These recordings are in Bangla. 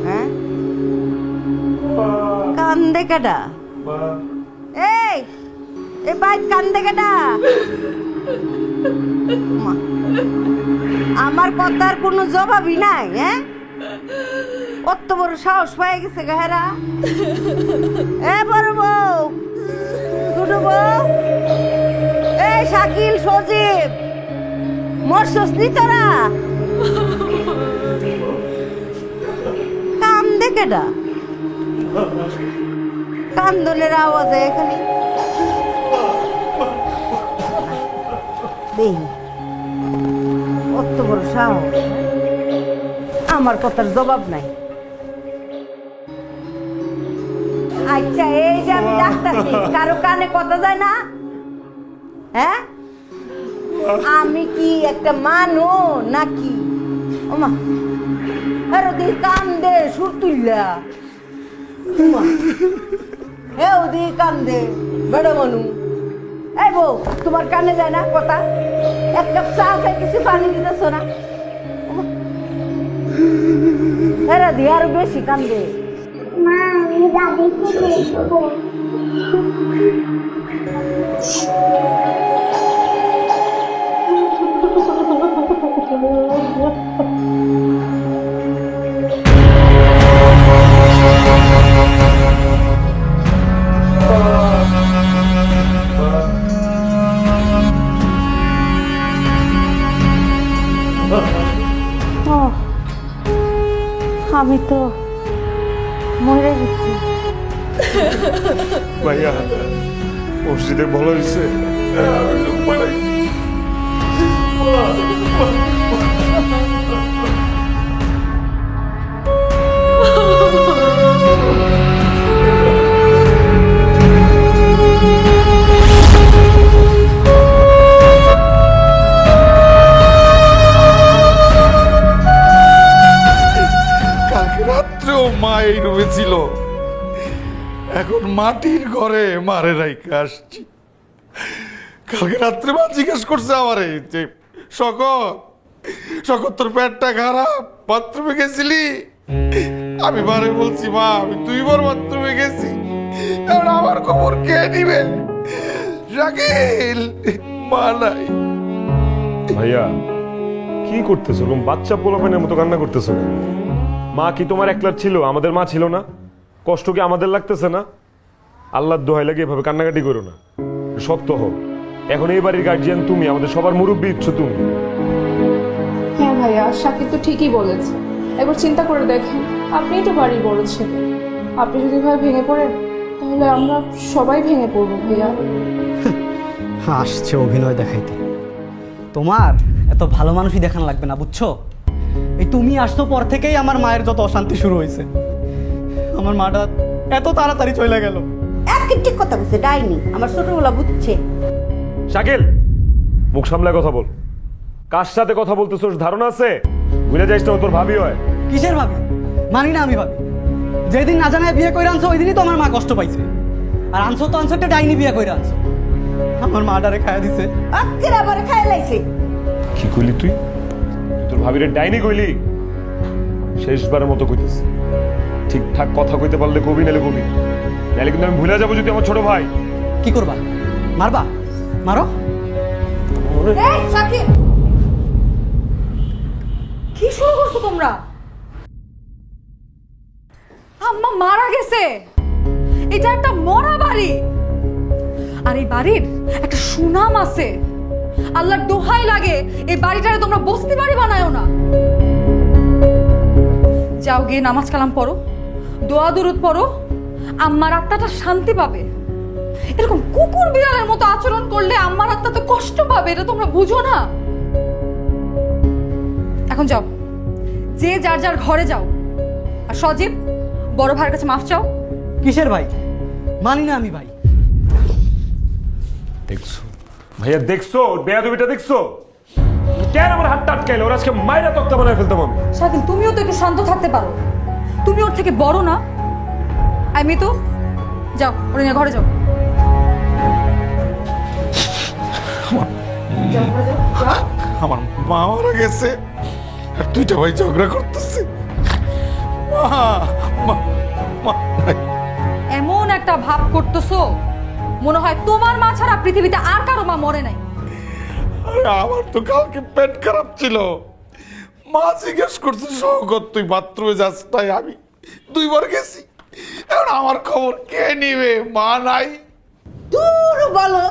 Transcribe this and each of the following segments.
হ্যাঁ কান্দে কেডা? এই এ বাইক কান্দে কেডা? মা, আমার কথার কোনো জবাবই নাই। হ্যাঁ কত বড় সাহস পেয়ে গেছে গাহেরা। এ বড় বউ, ছোট বউ, এই শাকিল, সজীব, মরছস নি তোরা? কান্দে কেডা? কান্দনের আওয়াজে এখানে কত বড় সাহস, আমার কথার জবাব নাই। আচ্ছা এই যে আমি ডাকতাছি, কারো কানে কথা যায় না? হ্যাঁ আমি কি একটা মানু নাকি? ওমা আরে দি কান্দে সুর তুললা, হে ওদি কান্দে বেড়ো মানু। এই বউ, তোমার কানে যায় না কথা? এক কাপ চা খাই কিছু পানি দিতেছ না? এরা দিয়ে আরো বেশি কান্দে। মা আমি দাদিকে দেখবো। আমি তো মরে গেছি। ভাইয়া মসজিদে ভালো হয়েছে। কালকে রাত্রেও মা এই রুমে ছিল, এখন মাটির ঘরে মারে রাইখে আসছি। কালকে রাত্রে মা জিজ্ঞেস করছে আমারে যে শকত তোর পেটটা খারাপ, বাথরুমে গেছিলি? আমি বারে বলছি মা আমি 2 বার বাথরুমে গেছি, এখন আমার খবর কে নিবে? শাকিল মা নাই। ভাইয়া কি করতেছো? এরকম বাচ্চা পোলাপানের মতো কান্না করতেছো কেন? মা কি তোমার একলার ছিল? আমাদের মা ছিল না? কষ্ট কি আমাদের লাগতেছে না? আল্লাহর দোহাই লাগে এভাবে কান্নাকাটি করো না, শক্ত হোক। এখন এই বাড়ির গার্জিয়ান তুমি, আমাদের সবার মুরব্বী ইচ্ছ তুমি। হ্যাঁ ভাইয়া, শাকিব তো ঠিকই বলেছে। একবার চিন্তা করে দেখেন, আপনিই তো বাড়ির বড় ছেলে। আপনি যদি ভাই ভেঙে পড়েন তাহলে আমরা সবাই ভেঙে পড়বো ভাইয়া। আসছে অভিনয় দেখাইতে। তোমার এত ভালো মানুষই দেখানো লাগবে না, বুঝছো? এই তুমি আসতো পর থেকেই আমার মায়ের যত অশান্তি শুরু হয়েছে। আমার মাটা এত তাড়াতাড়ি চলে গেল। এক ঠিক কথা বলছে, ডাইনি আমার ছোটবেলা বুঝছে। শাকিল মুখ সামলায় কথা বল। কার সাথে কথা বলতেছোস ধারণা আছে? বুঝে যাইস না তোর ভাবি হয়। কিসের ভাবি? মানি না আমি ভাবি। যেদিন না জানায় বিয়ে করে আনছো ওই দিনই তো আমার মা কষ্ট পাইছে। আর আনছো তো আনছো একটা ডাইনি বিয়ে করে আনছো। আমার মাটারে খাইয়া দিছে। আজকের আবার খাই লাইছে। কি কইলি তুই? তোর ভাবিরে ডাইনি কইলি? শেষবারের মতো কইতেছি, ঠিকঠাক কথা কইতে পারলে কবি, নালে কবি, নাহলে কিন্তু আমি ভুলে যাবো যদি আমার ছোট ভাই। কি করবা? মারবা? মারো। এই শাকিব, কি শুরু করছো তোমরা? আম্মা মারা গেছে, এটা একটা মরা বাড়ি। আর এই বাড়ির একটা সুনাম আছে। আল্লাহর দোহাই লাগে এই বাড়িটারে তোমরা বস্তি বাড়ি বানায়ো না। যাও গিয়ে নামাজ কালাম পড়ো, দোয়া দুরুদ পড়ো, আম্মার আত্মাটা শান্তি পাবে। এরকম কুকুর বিড়ালের মতো আচরণ করলে আম্মার আত্মা তো কষ্ট পাবে, এটা তোমরা বুঝো না? এখন যাও, যে যার যার ঘরে যাও। আর সজীব, বড় ভাইয়ের কাছে মাফ চাও। কিসের ভাই? মানি না আমি ভাই। দেখছো ভাইয়া, দেখছো বেয়াদবিটা দেখছো? কেন আমার হাতটা আটকাইলো? ওর আজকে মাইরা তক্তা বানায় ফেলতাম আমি। শাকিল, তুমিও তো একটু শান্ত থাকতে পারো। তুমি ওর থেকে বড় না? আমি তো যাও, ওর নিয়ে ঘরে যাও। যাও, ঘরে যাও, যাও। আমার মা মারা গেছে আর দুইটা ভাই ঝগড়া করতেছে। মা মা মা নাই। এমন একটা ভাব করতেছো মনে হয় তোমার মা ছাড়া পৃথিবীতে আর কারো মা মরে নাই। আরে আমার তো কালকে পেট খারাপ ছিল, মা জিজ্ঞেস করছে সৌগত তুই বাথরুমে যাস, তাই আমি 2 বার গেছি। এখন আমার খবর কে নিবে? মা নাই। দূর বলো,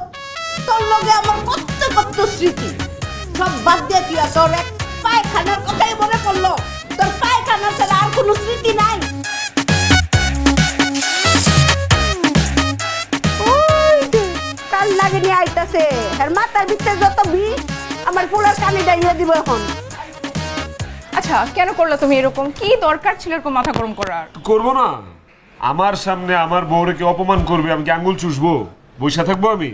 তোর লগে আমার কত কত স্মৃতি, সব বাদ দিয়ে কি আর তোর এক পায়খানার কথাই মনে পড়লো? তোর পায়খানা ছাড়া আর কোনো স্মৃতি নাই? ওই যে কাল লাগে নিয়ে আইতাছে, আর মাথার ভিতরে যত বিষ আমার পুরার কানে ডাইয়া দিব এখন। আচ্ছা কেন করলে তুমি এরকম? কি দরকার ছিল এরকম মাথা গরম করার? করবো না? আমার সামনে আমার বউরে কি অপমান করবে, আমি কি আঙ্গুল চুষবো? বইসা থাকবো আমি?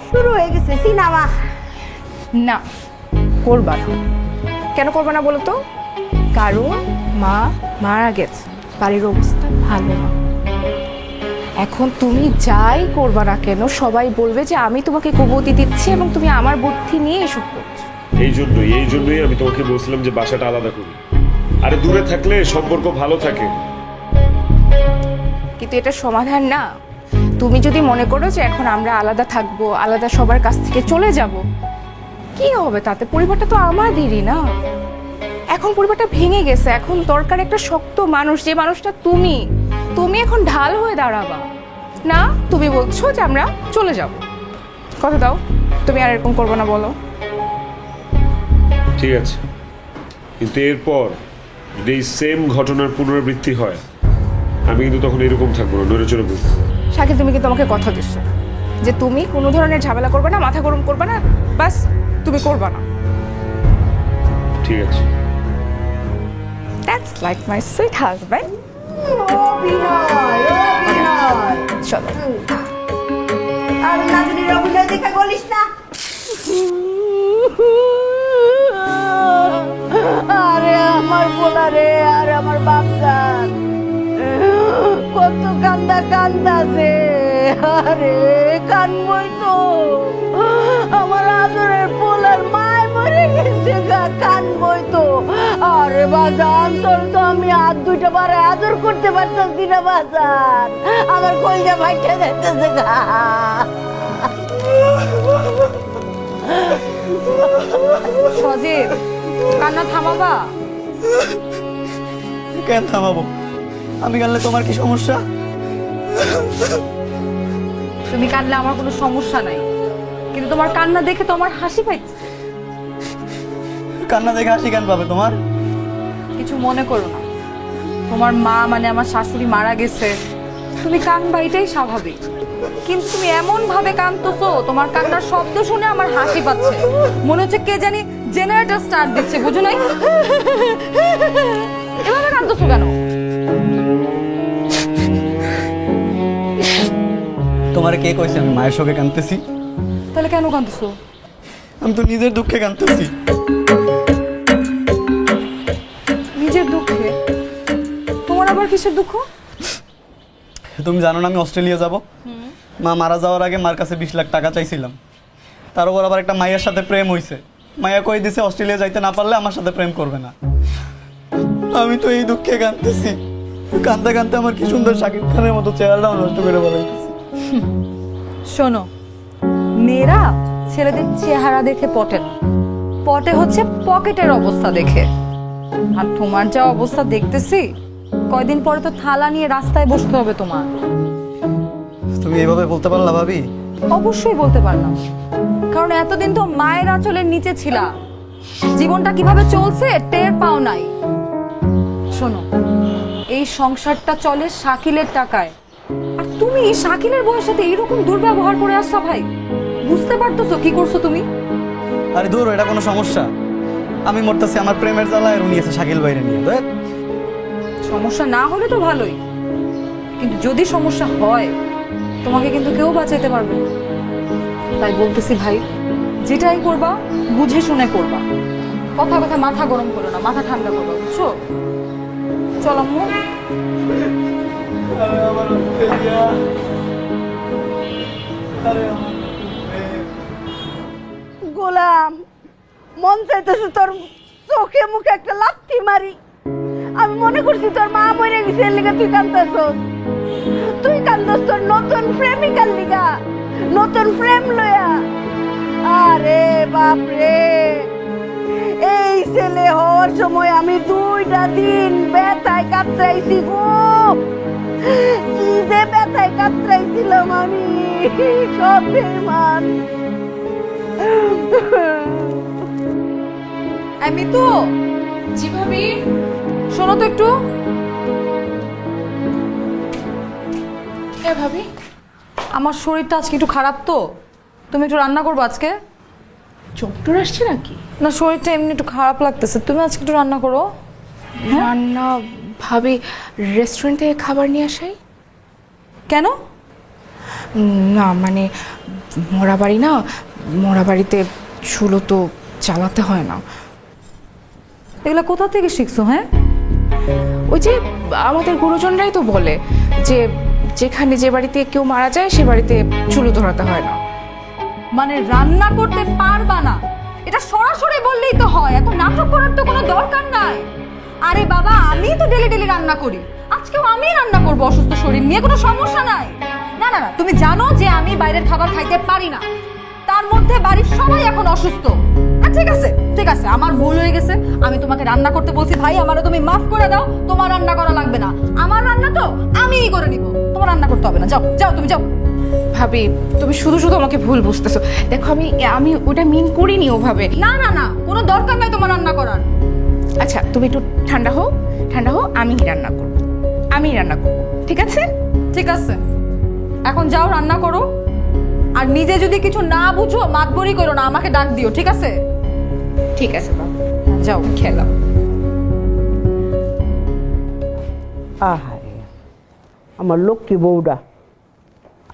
শুরু হয়ে গেছে সিনেমা। না, করবা না। কেন করবা না বলো তো? কারণ মা মারা গেছে, বাড়ির অবস্থা ভালো না। এখন তুমি যাই করবা না কেন সবাই বলবে যে আমি তোমাকে কুবুদ্ধি দিচ্ছি এবং তুমি আমার বুদ্ধি নিয়ে এসব করছো। এই জন্যই আমি তোমাকে বলছিলাম যে বাসাটা আলাদা করি। আরে দূরে থাকলে সম্পর্ক ভালো থাকে। কিন্তু এটা সমাধান না। তুমি যদি মনে করো যে এখন আমরা আলাদা থাকবো, আলাদা সবার কাছ থেকে চলে যাব, কি হবে তাতে? পরিবারটা তো আমাদেরই না। এখন পরিবারটা ভেঙে গেছে, এখন দরকার একটা শক্ত মানুষ, যে মানুষটা তুমি এখন ঢাল হয়ে দাঁড়াবা। না, তুমি বলছো যে আমরা চলে যাব। কথা দাও তুমি আর এরকম করবো না, বলো। ঠিক আছে, কিন্তু এরপর যদি এই সেম ঘটনার পুনরাবৃত্তি হয়, আমি কিন্তু তখন এরকম থাকবো না, নড়ে চড়ে বসবো। শাকিল, তুমি কিন্তু আমাকে কথা দিচ্ছ যে তুমি কোনো ধরনের ঝামেলা করবে না, মাথা গরম করবে না, বাস তুমি করবে না। ঠিক আছে। That's like my sweet husband. অভিনয় অভিনয়, চলো। আর নাজনীর অভিনয় দেখে বলিস না। আরে আমার পোলা রে, আর আমার বাপজান কত কান্দা কান্দাছে। আরে কানবই তো, আমার আদরের পোলার মায় মরে গেছে গা, কানবই তো। আরে বাজান, তোর তো আমি হাত দুইটা বারে আদর করতে পারতেছি না বাজান, আমার কইজা ভাইটা যাইতেছে গা। সজীব, কান্না থামাবা? কেন থামাবো? আমি কানলে তোমার কি সমস্যা? তুমি কাঁদলে আমার কোনো সমস্যা নাই, কিন্তু তোমার কান্না দেখে তো আমার হাসি পাইছে। কান্না দেখে হাসি কেন পাবে তোমার? কিছু মনে করো না, তোমার মা মানে আমার শাশুড়ি মারা গেছে, তুমি কাঁদবা, এটাই স্বাভাবিক। কিন্তু তুমি এমন ভাবে কাঁদতেছো, তোমার কান্নার শব্দ শুনে আমার হাসি পাচ্ছে, মনে হচ্ছে কে জানি জেনারেটর স্টার্ট দিচ্ছে, বুঝো নাই? এভাবে কাঁদতেছো কেন? তোমার কে কইছে আমি মায়ের শোকে কাঁদতেছি? তাহলে কেন কাঁদতেছো? আমি তো নিজের দুঃখে কাঁদতেছি। নিজের দুঃখে? তোমার আবার কিসের দুঃখ? তুমি জানো না আমি অস্ট্রেলিয়া যাব? মা মারা যাওয়ার আগে মার কাছে 20 লাখ টাকা চাইছিলাম। তার উপর আবার একটা মায়ের সাথে প্রেম হইছে। মায়া কই দিছে অস্ট্রেলিয়া যাইতে না পারলে আমার সাথে প্রেম করবে না। আমি তো এই দুঃখে কাঁদতেছি। কাঁদতে কাঁদতে আমার কি সুন্দর শাকিব খানের মতো চেহারাটাও নষ্ট করে বলাইতেছি। শোনো, মেয়েরা ছেলেদের চেহারা দেখে পটে না, পটে হচ্ছে পকেটের অবস্থা দেখে। আর তোমার যা অবস্থা দেখতেছি, কয়দিন পরে তো থালা নিয়ে রাস্তায় বসতে হবে তোমার। তুমি এইভাবে বলতে পারলা ভাবি? অবশ্যই বলতে পারলাম, কারণ এতদিন তো মায়ের আঁচলের নিচে ছিলা, জীবনটা কিভাবে চলছে টের পাও নাই। শোনো, এই সংসারটা চলে শাকিলের টাকায়, আর তুমি শাকিলের বউয়ের সাথে এইরকম দুর্ব্যবহার করে আসছো। ভাই, বুঝতে পারতেছো কি করছো তুমি? আরে দূর, এটা কোনো সমস্যা? আমি মরতেছি আমার প্রেমের জ্বালায়, আর উনি আছে শাকিল বাইরে নিয়ে। দেখ, সমস্যা না হলে তো ভালোই, কিন্তু যদি সমস্যা হয় তোমাকে কিন্তু কেউ বাঁচাইতে পারবে না। তাই বলতেছি ভাই, যেটাই করবা বুঝে শুনে করবা, কথা কথা মাথা গরম করো না, মাথা ঠান্ডা করবা, বুঝছো? চল আম্মু। আরে আমার অস্ট্রেলিয়া, আরে আমার প্রেম। গোলাম, মন চাইতেছে তোর চোখে মুখে একটা লাথি মারি। আমি মনে করছি তোর মা মরে গেছে, এর লিগা তুই কান্দছস। তুই কান্দছ তোর নতুন প্রেমিকার লিগা, নতুন প্রেম লয়া। আরে বাপ রে, এই ছেলে হওয়ার সময় আমি 2টা দিন ব্যথায় কাতরাইছি গো। কি যে ব্যথায় কাতরাইছিলাম আমি, সব বেমান। আমি তো জি ভাবি। শোনো তো একটু। হ্যাঁ ভাবি। আমার শরীরটা আজকে একটু খারাপ, তো তুমি একটু রান্না করবো আজকে। চোখটোর আসছে নাকি? না, শরীরটা এমনি একটু খারাপ লাগতেছে, তুমি আজকে একটু রান্না করো। রান্না ভাবি, রেস্টুরেন্ট থেকে খাবার নিয়ে আসাই? কেন? না মানে মরা বাড়ি না, মরা বাড়িতে চুলো তো চালাতে হয় না। এগুলো কোথা থেকে শিখছো? হ্যাঁ, ওই যে আমাদের গুরুজনরাই তো বলে যে যেখানে যে বাড়িতে কেউ মারা যায় সে বাড়িতে চুলো ধরাতে হয় না। মানে রান্না করতে পারবা না, এটা সরাসরি বললেই তো হয়, এত নাটক করার তো কোনো দরকার নাই। আরে বাবা, আমি তো ডেলি ডেলি রান্না করি, আজকেও আমি রান্না করবো অসুস্থ শরীর নিয়ে, কোনো সমস্যা নাই। না না না, তুমি জানো যে আমি বাইরের খাবার খাইতে পারি না, তার মধ্যে বাড়ির সবাই এখন অসুস্থ। ঠিক আছে ঠিক আছে, আমার ভুল হয়ে গেছে, আমি তোমাকে রান্না করতে বলছি ভাই, আমারও তুমি মাফ করে দাও, তোমার রান্না করা লাগবে না, আমার রান্না তো আমিই করে নিব, তোমার রান্না করতে হবে না। যাও যাও, তুমি যাও। ভাবি তুমি শুধু শুধু আমাকে ভুল বুঝতেছো। দেখো আমি আমি ওটা মিন করিনি ওভাবে। না না না, কোনো দরকার নাই তোমার রান্না করার। আচ্ছা তুমি একটু ঠান্ডা হও, ঠান্ডা হও, আমি রান্না করব, আমি রান্না করব, ঠিক আছে? ঠিক আছে, এখন যাও রান্না করো, আর নিজে যদি কিছু না বুঝো মাতবরি করো না, আমাকে ডাক দিও, ঠিক আছে? ঠিক আছে বাবা, যাও খেলাম। আহারে, আমার লক্ষ্মী বউটা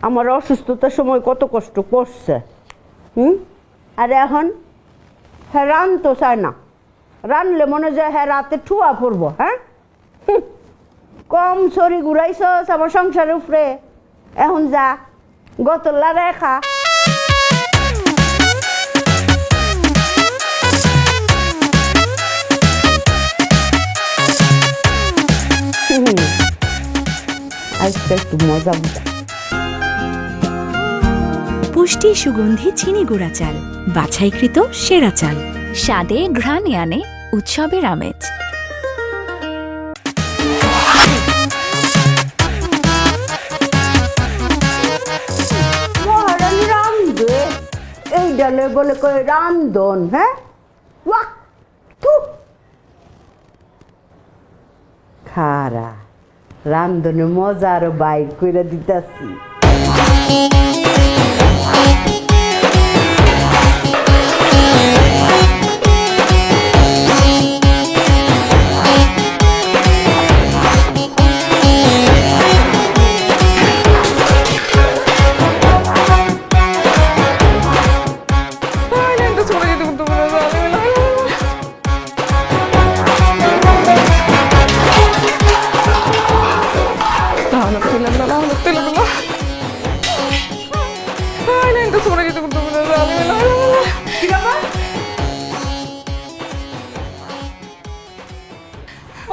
আমার অসুস্থতার সময় কত কষ্ট করছে। আর এখন হ্যাঁ রানতো চায় না, রানলে মনে যায় হ্যাঁ রাতে ঠুয়া পড়বো। হ্যাঁ, কম ছড়ি ঘুরাইছস আমার সংসারের উপরে, এখন যা গতলা রেখা। আজকে একটু মজা বুঝা। পুষ্টি সুগন্ধি চিনি গুঁড়া চাল, বাছাইকৃত সেরা চাল, স্বাদে ঘ্রাণে আনে উৎসবের আমেজ। মহারানী রান্ধে, এই ডালে বলে কয় রান্ধন। হ্যাঁ, ওয়াক থু, খারা রান্ধনে মজা আরো বাইর করে দিতেছি।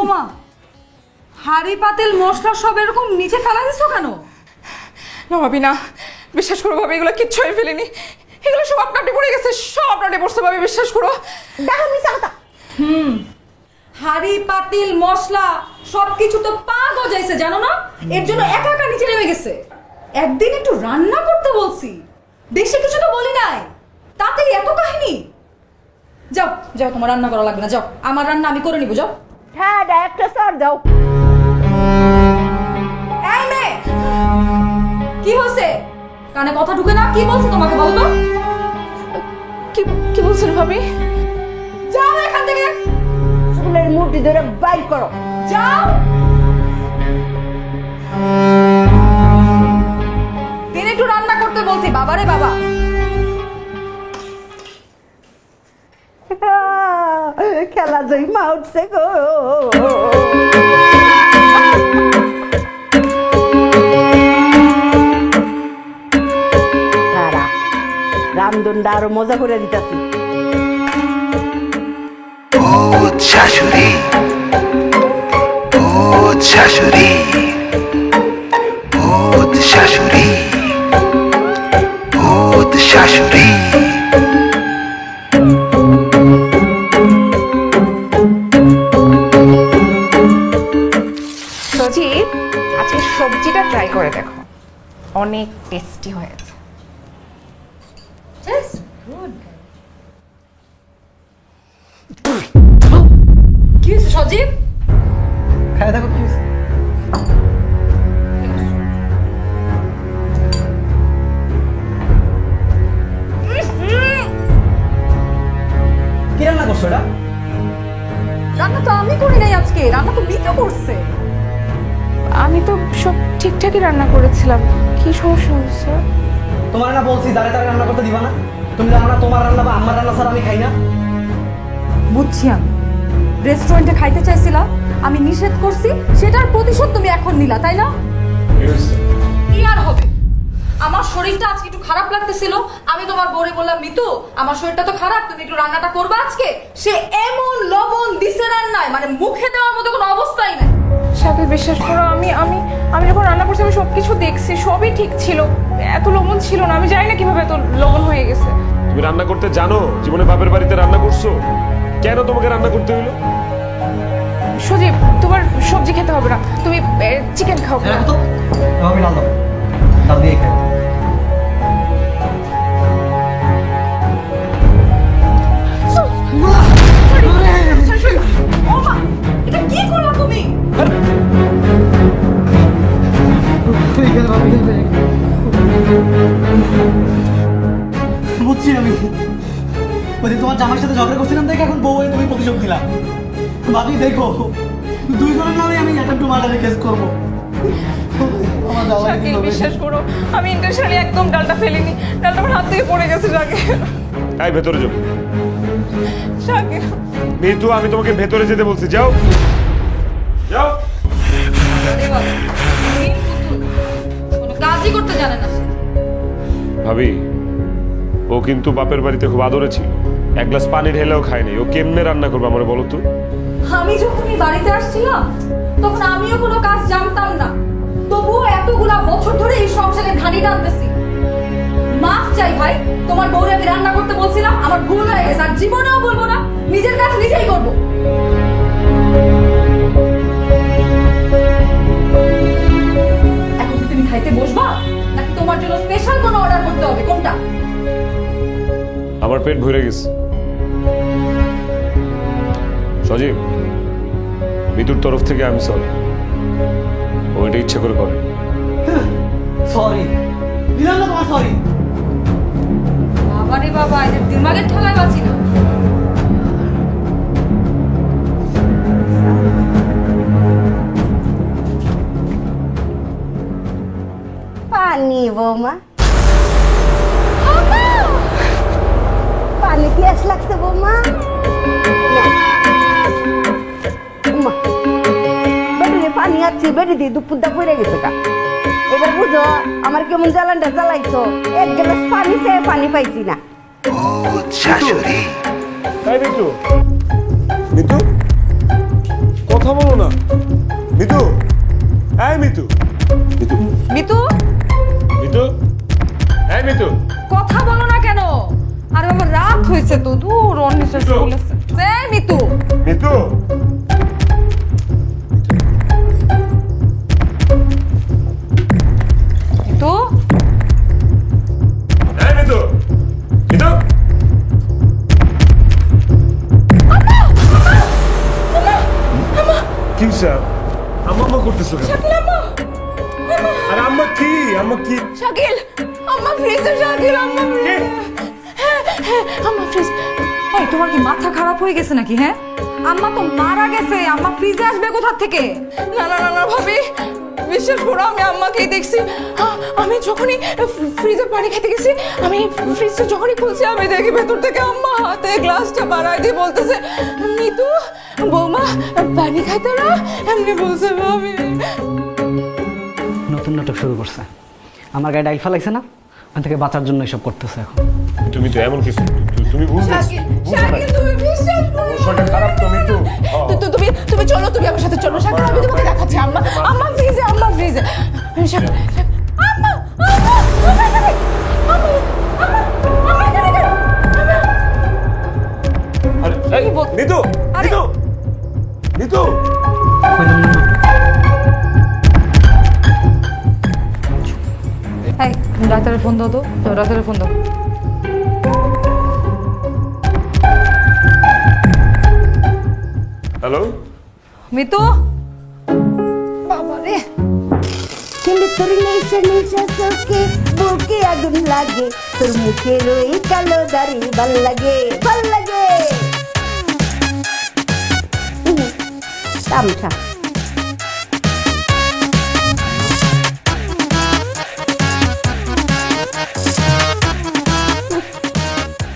ওমা, হাড়ি পাতিল মশলা সব এরকম নিচে ফেলা দিছো কেন? না ভাবি না, বিশ্বাস করো ভাবি, এগুলো কিচ্ছু আমি ফেলিনি, এগুলো সব আপনার পড়ে গেছে, সব আপনার পড়ছে ভাবি, বিশ্বাস করো। দেখো মিশা কথা। হাড়ি পাতিল মশলা সবকিছু তো পা গজাইছে, জানো না? এর জন্য একা একা নিচে নেমে গেছে। একদিন একটু রান্না করতে বলছি, বেশি কিছু তো বলি নাই, তাতেই এত কাহিনী। যাও যাও, তোমার রান্না করা লাগবে না, যাও, আমার রান্না আমি করে নিব, যাও। হ্যাঁ, একটা স্যার দাও। এই মেয়ে, কি হয়েছে? কানে কথা ঢুকে না? কি বলছে তোমাকে, বলো তো? কি কি বলছেন ভাবি? যাও এখান থেকে, চুলের মুঠি ধরে বাইর করো, যাও। দিন একটু রান্না করতে বলছি, বাবারে বাবা। খেলা জয় মা উঠছে গো। রান্ধনটা আরো মজা করে দিতেছি। ভূত শাশুড়ি, ভূত শাশুড়ি, ভূত শাশুড়ি, ভূত শাশুড়ি। সজীব, আজকে সবজিটা ট্রাই করে দেখো, অনেক টেস্টি হয়েছে। কি হয়েছে সজীব? খাই দেখো কি হয়েছে। কি রান্না করছো এটা? রান্না তো আমি করি নাই আজকে, রান্না তো মিতু করছে। আমি তো সব ঠিকঠাকই রান্না করেছিলাম, কি সমস্যা হয়েছে? তোমার না বলছি দাঁড়ে দাঁড়ে রান্না করতে দিবা না। তুমি জানো না তোমার রান্না বা আমার রান্না ছাড়া আমি খাই না। বুঝছি আমি, রেস্টুরেন্টে খাইতে চাইছিলাম, আমি নিষেধ করছি, সেটার প্রতিশোধ তুমি এখন নিলা, তাই না? কি আর হবে, আমার শরীরটা আজকে একটু খারাপ লাগতেছিল, আমি তোমার বউরে বললাম মিতু আমার শরীরটা তো খারাপ, তুমি একটু রান্নাটা করবা আজকে। সে এমন লবণ দিছে রান্নায়, মানে মুখে দেওয়ার মতো কোনো অবস্থাই নাই। শাকিল, বিশ্বাস করো, আমি আমি আমি যখন রান্না করছি আমি সবকিছু দেখছি, সবই ঠিক ছিল, এত লবণ ছিল না। আমি জানি না কিভাবে এত লবণ হয়ে গেছে। তুমি রান্না করতে জানো? জীবনে বাপের বাড়িতে রান্না করছো? কেন তোমাকে রান্না করতে হইলো? সজীব, তোমার সবজি খেতে হবে না, তুমি চিকেন খাও। রাখো তো, আমি ডাল দাও, ডাল দিয়ে খাই। ও মা, এটা কি করলা তুমি? বুঝছি আমি, ওই যে তোমার জামাইয়ের সাথে ঝগড়া করছিলাম দেখে এখন বউ হয়ে তুমি প্রতিশোধ দিলা। ভাবি দেখো, দুইজনের নামে আমি অ্যাটেম্প টু মার্ডারের কেস করবো। আমার জামাই কি শাকিল, করবে? বিশ্বাস করো, আমি ইন্টেনশনালি একদম ডালটা ফেলিনি, ডালটা আমার হাত থেকে পড়ে গেছে। শাকিল, তাই ভেতরে যাও। শাকিল, মিতু, আমি তোমাকে ভেতরে যেতে বলছি, যাও যাও। কোনো কাজই করতে জানে না সে। ভাবি, ও কিন্তু বাপের বাড়িতে খুব আদরে ছিল, এক গ্লাস পানি ঢেলেও খায়নি। ও কেমনে রান্না করবে আমার বলো তো? আমি যখন এই বাড়িতে আসছিলাম তখন আমিও কোনো কাজ জানতাম না, তবুও এতগুলা বছর ধরে এই সংসারে ঘানি টানতেছি। মাফ চাই ভাই, তোমার বউরে আমি রান্না করতে বলছিলাম, আমার ভুল হয়ে গেছে, আর জীবনেও বলবো না, নিজের কাজ নিজেই করবো। এখন কি তুমি খাইতে বসবা নাকি তোমার জন্য স্পেশাল কোনো অর্ডার করতে হবে, কোনটা? আমার পেট ভরে গেছে। সজীব, মিতুর তরফ থেকে আমি সরি, ও এটা ইচ্ছা করে করে। সরি দিলাম না তোমার সরি। বাবা রে বাবা, এদের দিমাগের ঠেলায় বাঁচি না। পানি বৌমা, পানি পিয়াস লাগছে বৌমা। বেটি পানি আছে, বেটি দিয়ে দুপুরটা পড়ে গেছে কা। এবার বুঝো আমার কেমন জ্বালানটা জ্বালাইছো, এক গ্লাস পানি সে পানি পাইছি না। ভূত শাশুড়ি, তাই মিতু, মিতু কথা বলো না। মিতু, এই মিতু, মিতু, মিতু, মিতু, এই মিতু, কথা বলো না কেন? আরে বাবা, রাত হয়েছে তো, দূর অন্বেষণ বলেছে। এই মিতু, মিতু, মিতু, এই মিতু, মিতু। কি স্যার, আম্মা করতেছো কেন? আরে আম্মা কি, আম্মা কি? শাকিল, আম্মা ফ্রিজে, শাকিল, আম্মা ফ্রিজে, আম্মা ফ্রিজ। এই তোমার কি মাথা খারাপ হয়ে গেছে নাকি? হ্যাঁ, আম্মা তো মারা গেছে, আম্মা ফ্রিজে আসবে কোথা থেকে? না না না না ভাবি, বিশ্বাস করো, আমি আম্মাকেই দেখছি। আমি যখনই ফ্রিজে পানি খেতে গেছি, আমি ফ্রিজটা যখনই খুলছি, আমি দেখি ভেতর থেকে আম্মা হাতে গ্লাসটা বাড়ায় দিয়ে বলতেছে, মিতু বৌমা পানি খাইতে না, এমনি বলছে। ভাবি নতুন নাটক শুরু করছে, আমার গায়ে ডাইল ফেলাইছে না, ওখান থেকে বাঁচার জন্য এসব করতেছে এখন। তুমি তো এমন কিছু তুমি বুঝছো তুমি বিশ্বাস করো শরীরটা খারাপ তুমি তো তুমি চলো, তুমি আমার সাথে চলো শাকিল, আমি তোমাকে দেখাচ্ছি। আম্মা ফ্রিজে, আম্মা ফ্রিজে। আম্মা আরে এই নিতু নিতু নিতু এই ডাক্তারের ফোন দাও তো, ডাক্তারের ফোন দাও। হ্যালো মিতু, বাবা রে, কিন্তু তোর নেশা নেশা চোখে বুকে আগুন লাগে, তোর মুখে রই কালো দাড়ি ভাল লাগে, ভাল লাগে। তামসা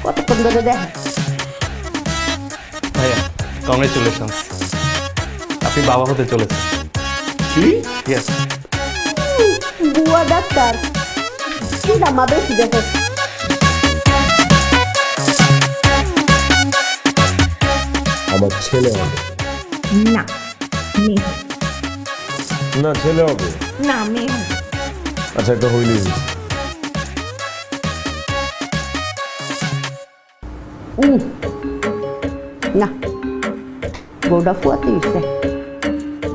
কতক্ষণ ধরে দেখ। ভাইয়া কংগ্রেচুলেশন, আপনি বাবা হতে চলেছেন। কি ইয়েস। বুয়া ডাক্তার কি দামা বেশি দেখে। আমার ছেলে হবে না মেয়ে, না ছেলে হবে না মেয়ে। আচ্ছা একটা হইলি না বউটা ফুয়াতে ইচ্ছে,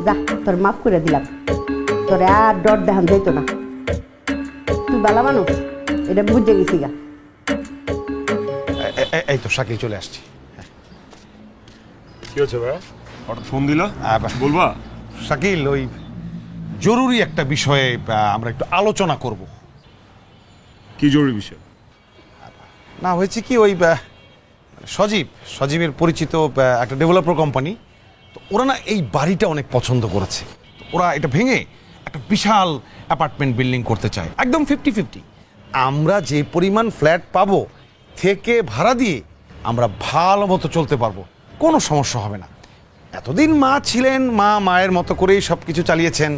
যা তোর মাফ করে দিলাম, তোরে আর ডর দেখান যাইতো না। তুই বালা মানুষ, এটা বুঝে গেছি গা। এই তো শাকিল চলে আসছি। কি হচ্ছে ভাই হঠাৎ ফোন দিলা বলবা শাকিল, ওই জরুরি একটা বিষয়ে আমরা একটু আলোচনা করব। কি জরুরি বিষয়? না হয়েছে কি, ওই সজীবের পরিচিত একটা ডেভেলপার কোম্পানি, তো ওরা না এই বাড়িটা অনেক পছন্দ করেছে। ওরা এটা ভেঙে একটা বিশাল অ্যাপার্টমেন্ট বিল্ডিং করতে চায়, একদম 50-50। আমরা যে পরিমাণ ফ্ল্যাট পাবো থেকে ভাড়া দিয়ে আমরা ভালো মতো চলতে পারবো, কোনো সমস্যা হবে না। এতদিন মা ছিলেন, মায়ের মতো করেই সব কিছু চালিয়েছেন।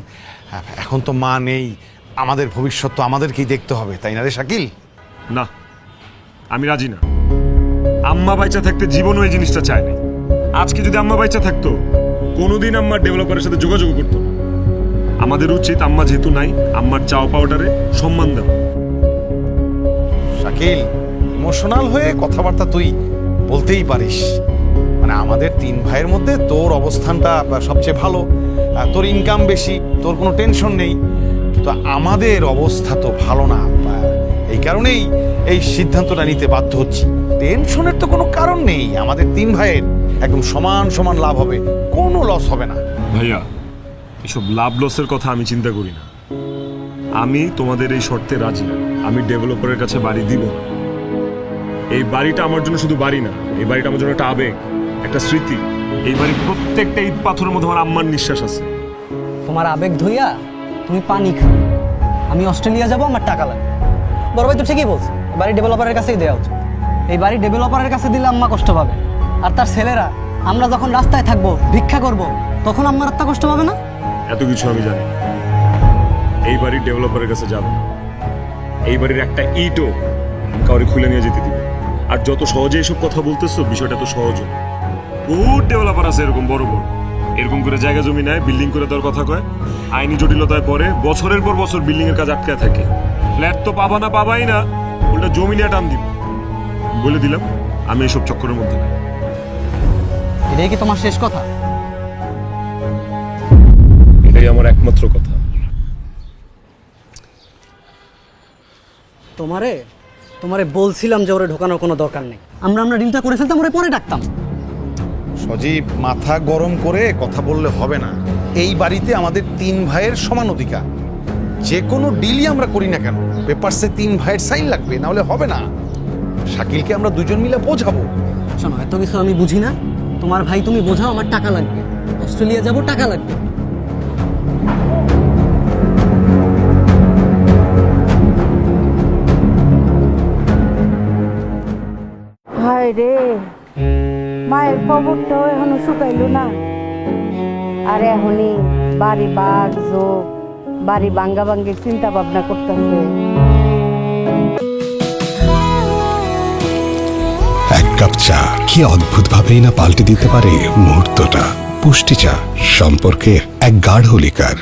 এখন তো মা নেই, আমাদের ভবিষ্যৎ তো আমাদেরকেই দেখতে হবে, তাই না রে শাকিল? না আমি রাজি না। আম্মা বাইচা থাকতে জীবনও এই জিনিসটা চায় না। আজকে যদি আম্মা বাইচা থাকতো কোনোদিন আম্মার ডেভেলপারের সাথে যোগাযোগ করতো। আমাদের উচিত আম্মা যেহেতু নাই, আম্মার চাওয়া পাওয়াটারে সম্মান দেওয়া। শাকিল, ইমোশনাল হয়ে কথাবার্তা তুই বলতেই পারিস। মানে আমাদের 3 ভাইয়ের মধ্যে তোর অবস্থানটা সবচেয়ে ভালো, তোর ইনকাম বেশি, তোর কোনো টেনশন নেই। কিন্তু আমাদের অবস্থা তো ভালো না, এই কারণেই এই সিদ্ধান্তটা নিতে বাধ্য হচ্ছি। টেনশনের তো কোনো কারণ নেই, আমাদের 3 ভাইয়ের একদম সমান সমান লাভ হবে, কোনো লস হবে না। ভাইয়া এসব লাভ লসের কথা আমি চিন্তা করি না। আমি তোমাদের এই শর্তে রাজি না। আমি ডেভেলপারের কাছে বাড়ি দিব না। এই বাড়িটা আমার জন্য শুধু বাড়ি না, এই বাড়িটা আমার জন্য একটা আবেগ, একটা স্মৃতি। এই বাড়ির প্রত্যেকটা ইট পাথরের মধ্যে আমার আম্মার নিঃশ্বাস আছে। তোমার আবেগ ধুইয়া তুমি পানি খাও। আমি অস্ট্রেলিয়া যাব, আমার টাকা লাগবে। বড় ভাই তো ঠিকই বলছে, এই বাড়ি ডেভেলপারের কাছেই দেওয়া উচিত। এই বাড়ি ডেভেলপারের কাছে দিলে আম্মা কষ্ট পাবে, আর তার ছেলেরা আমরা যখন রাস্তায় থাকবো, ভিক্ষা করব, তখন আম্মার আত্মা কষ্ট পাবে না? এত কিছু আমি জানি। এই বাড়ির ডেভেলপারের কাছে যাবে না। এই বাড়ির একটা ইটও কাউরে খুলে নিয়ে যেতে দিবে। আর যত সহজে এসব কথা বলতেছো, বিষয়টা তো সহজ। বহুত ডেভেলপার আছে এরকম বড় বড়, এরকম করে জায়গা জমি নেয়, বিল্ডিং করে দেওয়ার কথা কয়, আইনি জটিলতায় পরে বছরের পর বছর বিল্ডিং এর কাজ আটকায় থাকে। ফ্ল্যাট তো পাবাই না, উল্টা জমি নিয়ে টান দিব। বলে দিলাম আমি এসব চক্করের মধ্যে নাই। এটাই কি তোমার শেষ কথা? এটাই আমার একমাত্র কথা। তোমারে বলছিলাম যে ওরে ঢোকানোর কোনো দরকার নেই। আমরা ডিলটা করে ফেলতাম, ওরে পরে ডাকতাম। সজীব, মাথা গরম করে কথা বললে হবে না। এই বাড়িতে আমাদের 3 ভাইয়ের সমান অধিকার। যে কোনো ডিলই আমরা করি না কেন, পেপারসে 3 ভাইয়ের সাইন লাগবে, না হলে হবে না। শাকিলকে আমরা দুজন মিলে বোঝাবো। শোনো, এত কিছু আমি বুঝি না। তোমার ভাই তুমি বোঝাও, আমার টাকা লাগবে, অস্ট্রেলিয়া যাব, টাকা লাগবে। হায় রে, মায়ের খবরটাও এখনো শুকাইলো না। আর এখনই বাড়ি বাড়ি ভাঙ্গির চিন্তা ভাবনা করতেছে। কাপ চা কি অদ্ভুতভাবেই না পাল্টে দিতে পারে মুহূর্তটা। পুষ্টি চা, সম্পর্কের এক গাঢ় লিকার।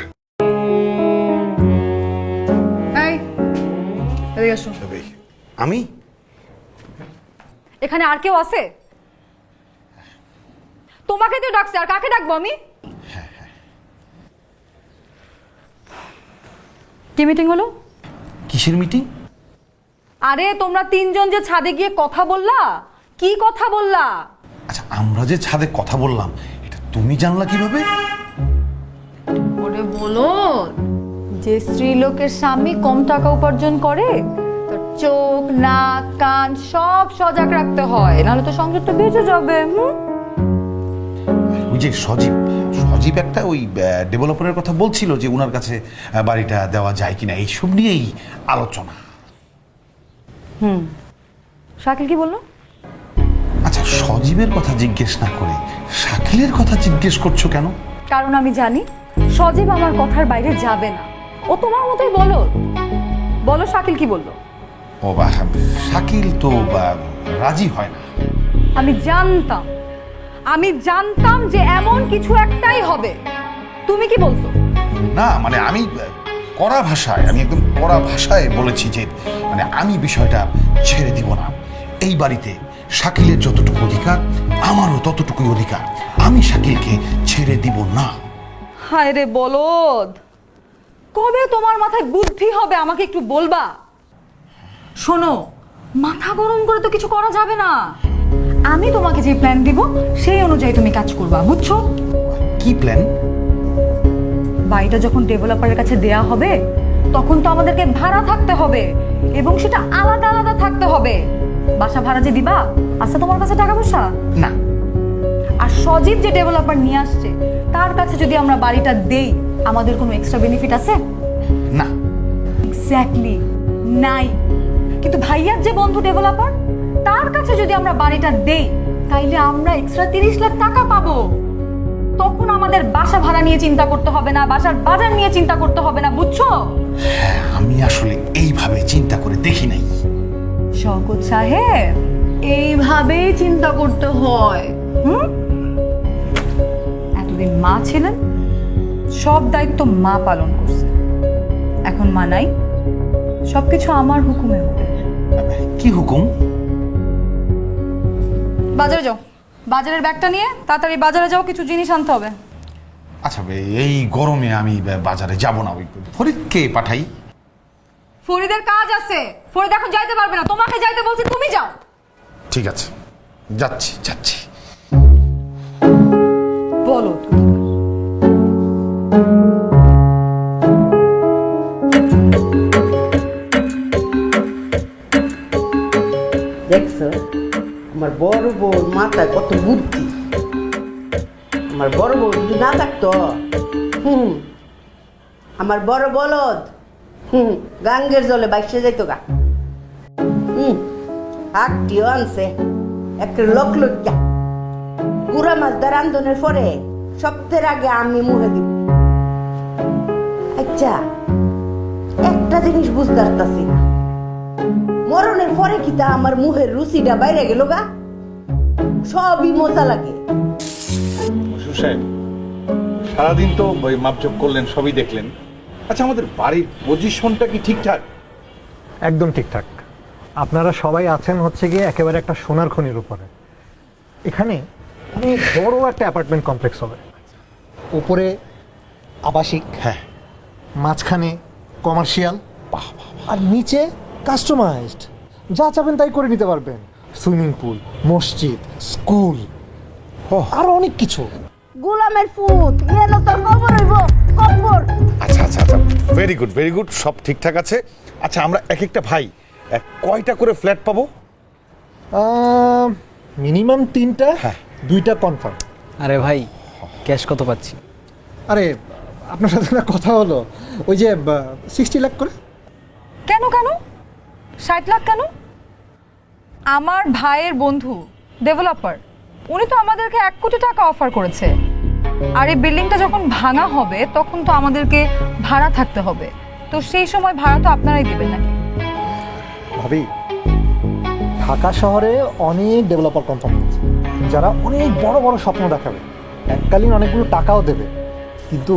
এই এদিকে আসো। আমি এখানে আর কেউ আছে? তোমাকে তো ডাকছে, আর কাকে ডাকবো আমি? কি মিটিং হলো? কিসের মিটিং? আরে তোমরা তিনজন যে ছাদে গিয়ে কথা বললা, কি কথা বললা? আচ্ছা, আমরা যে ছাদে কথা বললাম এটা তুমি জানলা কিভাবে? ওরে বলো, যে স্ত্রীলোকের স্বামী কম টাকা উপার্জন করে তার চোখ, নাক, কান সব সজাগ রাখতে হয়, নাহলে তো সংসারটা বেঁচে যাবে। ওই যে সজীব একটা ওই ডেভেলপারের কথা বলছিল যে ওনার কাছে বাড়িটা দেওয়া যায় কিনা, এইসব নিয়েই আলোচনা। শাকিল কি বললো? আচ্ছা, সজীবের কথা জিজ্ঞেস না করে শাকিলের কথা জিজ্ঞেস করছো কেন? কারণ আমি জানি সজীব আমার কথার বাইরে যাবে না। ও তোমার মতোই বলো। বলো শাকিল কি বললো? ও বা, শাকিল তো রাজি হয় না। আমি জানতাম যে এমন কিছু একটাই হবে। তুমি কি বলছো? না মানে আমি একদম কড়া ভাষায় বলেছি যে মানে আমি বিষয়টা ছেড়ে দিব না। এই বাড়িতে শাকিলের যতটুকু অধিকার আমারও ততটুকুই অধিকার। আমি শাকিলকে ছেড়ে দিব না। হায় রে বলদ, কবে তোমার মাথায় বুদ্ধি হবে আমাকে একটু বলবা? শোনো, মাথা গরম করে তো কিছু করা যাবে না। আমি তোমাকে যে প্ল্যান দিব সেই অনুযায়ী তুমি কাজ করবা, বুঝছো? কি প্ল্যান? বাড়িটা যখন ডেভেলপারের কাছে দেয়া হবে তখন তো আমাদেরকে ভাড়া থাকতে হবে, এবং সেটা আলাদা আলাদা থাকতে হবে। বাসা ভাড়া যে দিবা, আচ্ছা তোমার কাছে টাকা পয়সা না। আর সজীব যে ডেভেলপার নিয়ে আসছে তার কাছে যদি আমরা বাড়িটা দেই, আমাদের কোনো এক্সট্রা বেনিফিট আছে? না। এক্স্যাক্টলি, নাই। কিন্তু ভাইয়ার যে বন্ধু ডেভেলপার, তার কাছে যদি আমরা বাড়িটা দেই তাইলে আমরা এক্সট্রা 30 লাখ টাকা পাবো। তখন আমাদের বাসা ভাড়া নিয়ে চিন্তা করতে হবে না, বাসার বাজার নিয়ে চিন্তা করতে হবে না, বুঝছো? হ্যাঁ, আমি আসলে এইভাবে চিন্তা করে দেখি নাই। শওকত সাহেব, এইভাবেই চিন্তা করতে হয়। এতদিন মা ছিলেন, সব দায়িত্ব মা পালন করছে। এখন মা নাই, সবকিছু আমার হুকুমে হবে। কি হুকুম? বাজারে যাও, বাজারের ব্যাগটা নিয়ে তাড়াতাড়ি বাজারে যাও, কিছু জিনিস আনতে হবে। আচ্ছা, এই গরমে আমি বাজারে যাব না। ওই ফরিদকে পাঠাই। ফরিদের কাজ আছে, ফরিদ এখন যাইতে পারবে না। তোমাকে যাইতে বলছি, তুমি যাও। ঠিক আছে, যাচ্ছি। বলো। দেখছো আমার বড় বউর মাথায় কত বুদ্ধি। আমার বড় বউ যদি না থাকতো, আমার বড় বলদ গাঙ্গের জলে বাইসে যাইতো গা। হাকটিও আনছে একটা লোক লজ্জা। গুড়া মাছ দা রান্ধনের পরে সপ্তাহের আগে আমি মুখে দিব। আচ্ছা, একটা জিনিস বুঝতে পারতাছি না, মরণের পরে কি তা আমার মুখের রুচিটা বাইরে গেল গা? সবই মজা লাগে। সারাদিন তো মাপজোপ করলেন, সবই দেখলেন। আচ্ছা, আমাদের বাড়ির পজিশনটা কি ঠিকঠাক? একদম ঠিকঠাক। আপনারা সবাই আছেন হচ্ছে গিয়ে একেবারে একটা সোনার খনির উপরে। এখানে অনেক বড় একটা অ্যাপার্টমেন্ট কমপ্লেক্স হবে। উপরে আবাসিক, হ্যাঁ, মাঝখানে কমার্শিয়াল, আর নিচে কাস্টমাইজড। যা চাবেন তাই করে নিতে পারবেন। সুইমিং পুল, মসজিদ, স্কুল, আরো অনেক কিছু। গোলামের ফুট এলো তোর কবর হইব, কবর। আচ্ছা, ভেরি গুড, সব ঠিকঠাক আছে। আচ্ছা, আমরা এক একটা ভাই কয়টা করে ফ্ল্যাট পাবো? মিনিমাম 3টা, হ্যাঁ। 2টা কনফার্ম। আরে ভাই, ক্যাশ কত পাচ্ছি? আরে আপনার সাথে না কথা হলো, ওই যে 60 লাখ করে। কেন 60 লাখ কেন? আমার ভাইয়ের বন্ধু ডেভেলপার, উনি তো আমাদেরকে 1 কোটি টাকা অফার করেছে। আর এই বিল্ডিংটা যখন ভাঙা হবে তখন তো আমাদেরকে ভাড়া থাকতে হবে, তো সেই সময় ভাড়া তো আপনারাই দিবেন নাকি? ভাবি, ঢাকা শহরে অনেক ডেভেলপার কোম্পানি আছে যারা অনেক বড় বড় স্বপ্ন দেখাবে, এককালীন অনেকগুলো টাকাও দেবে, কিন্তু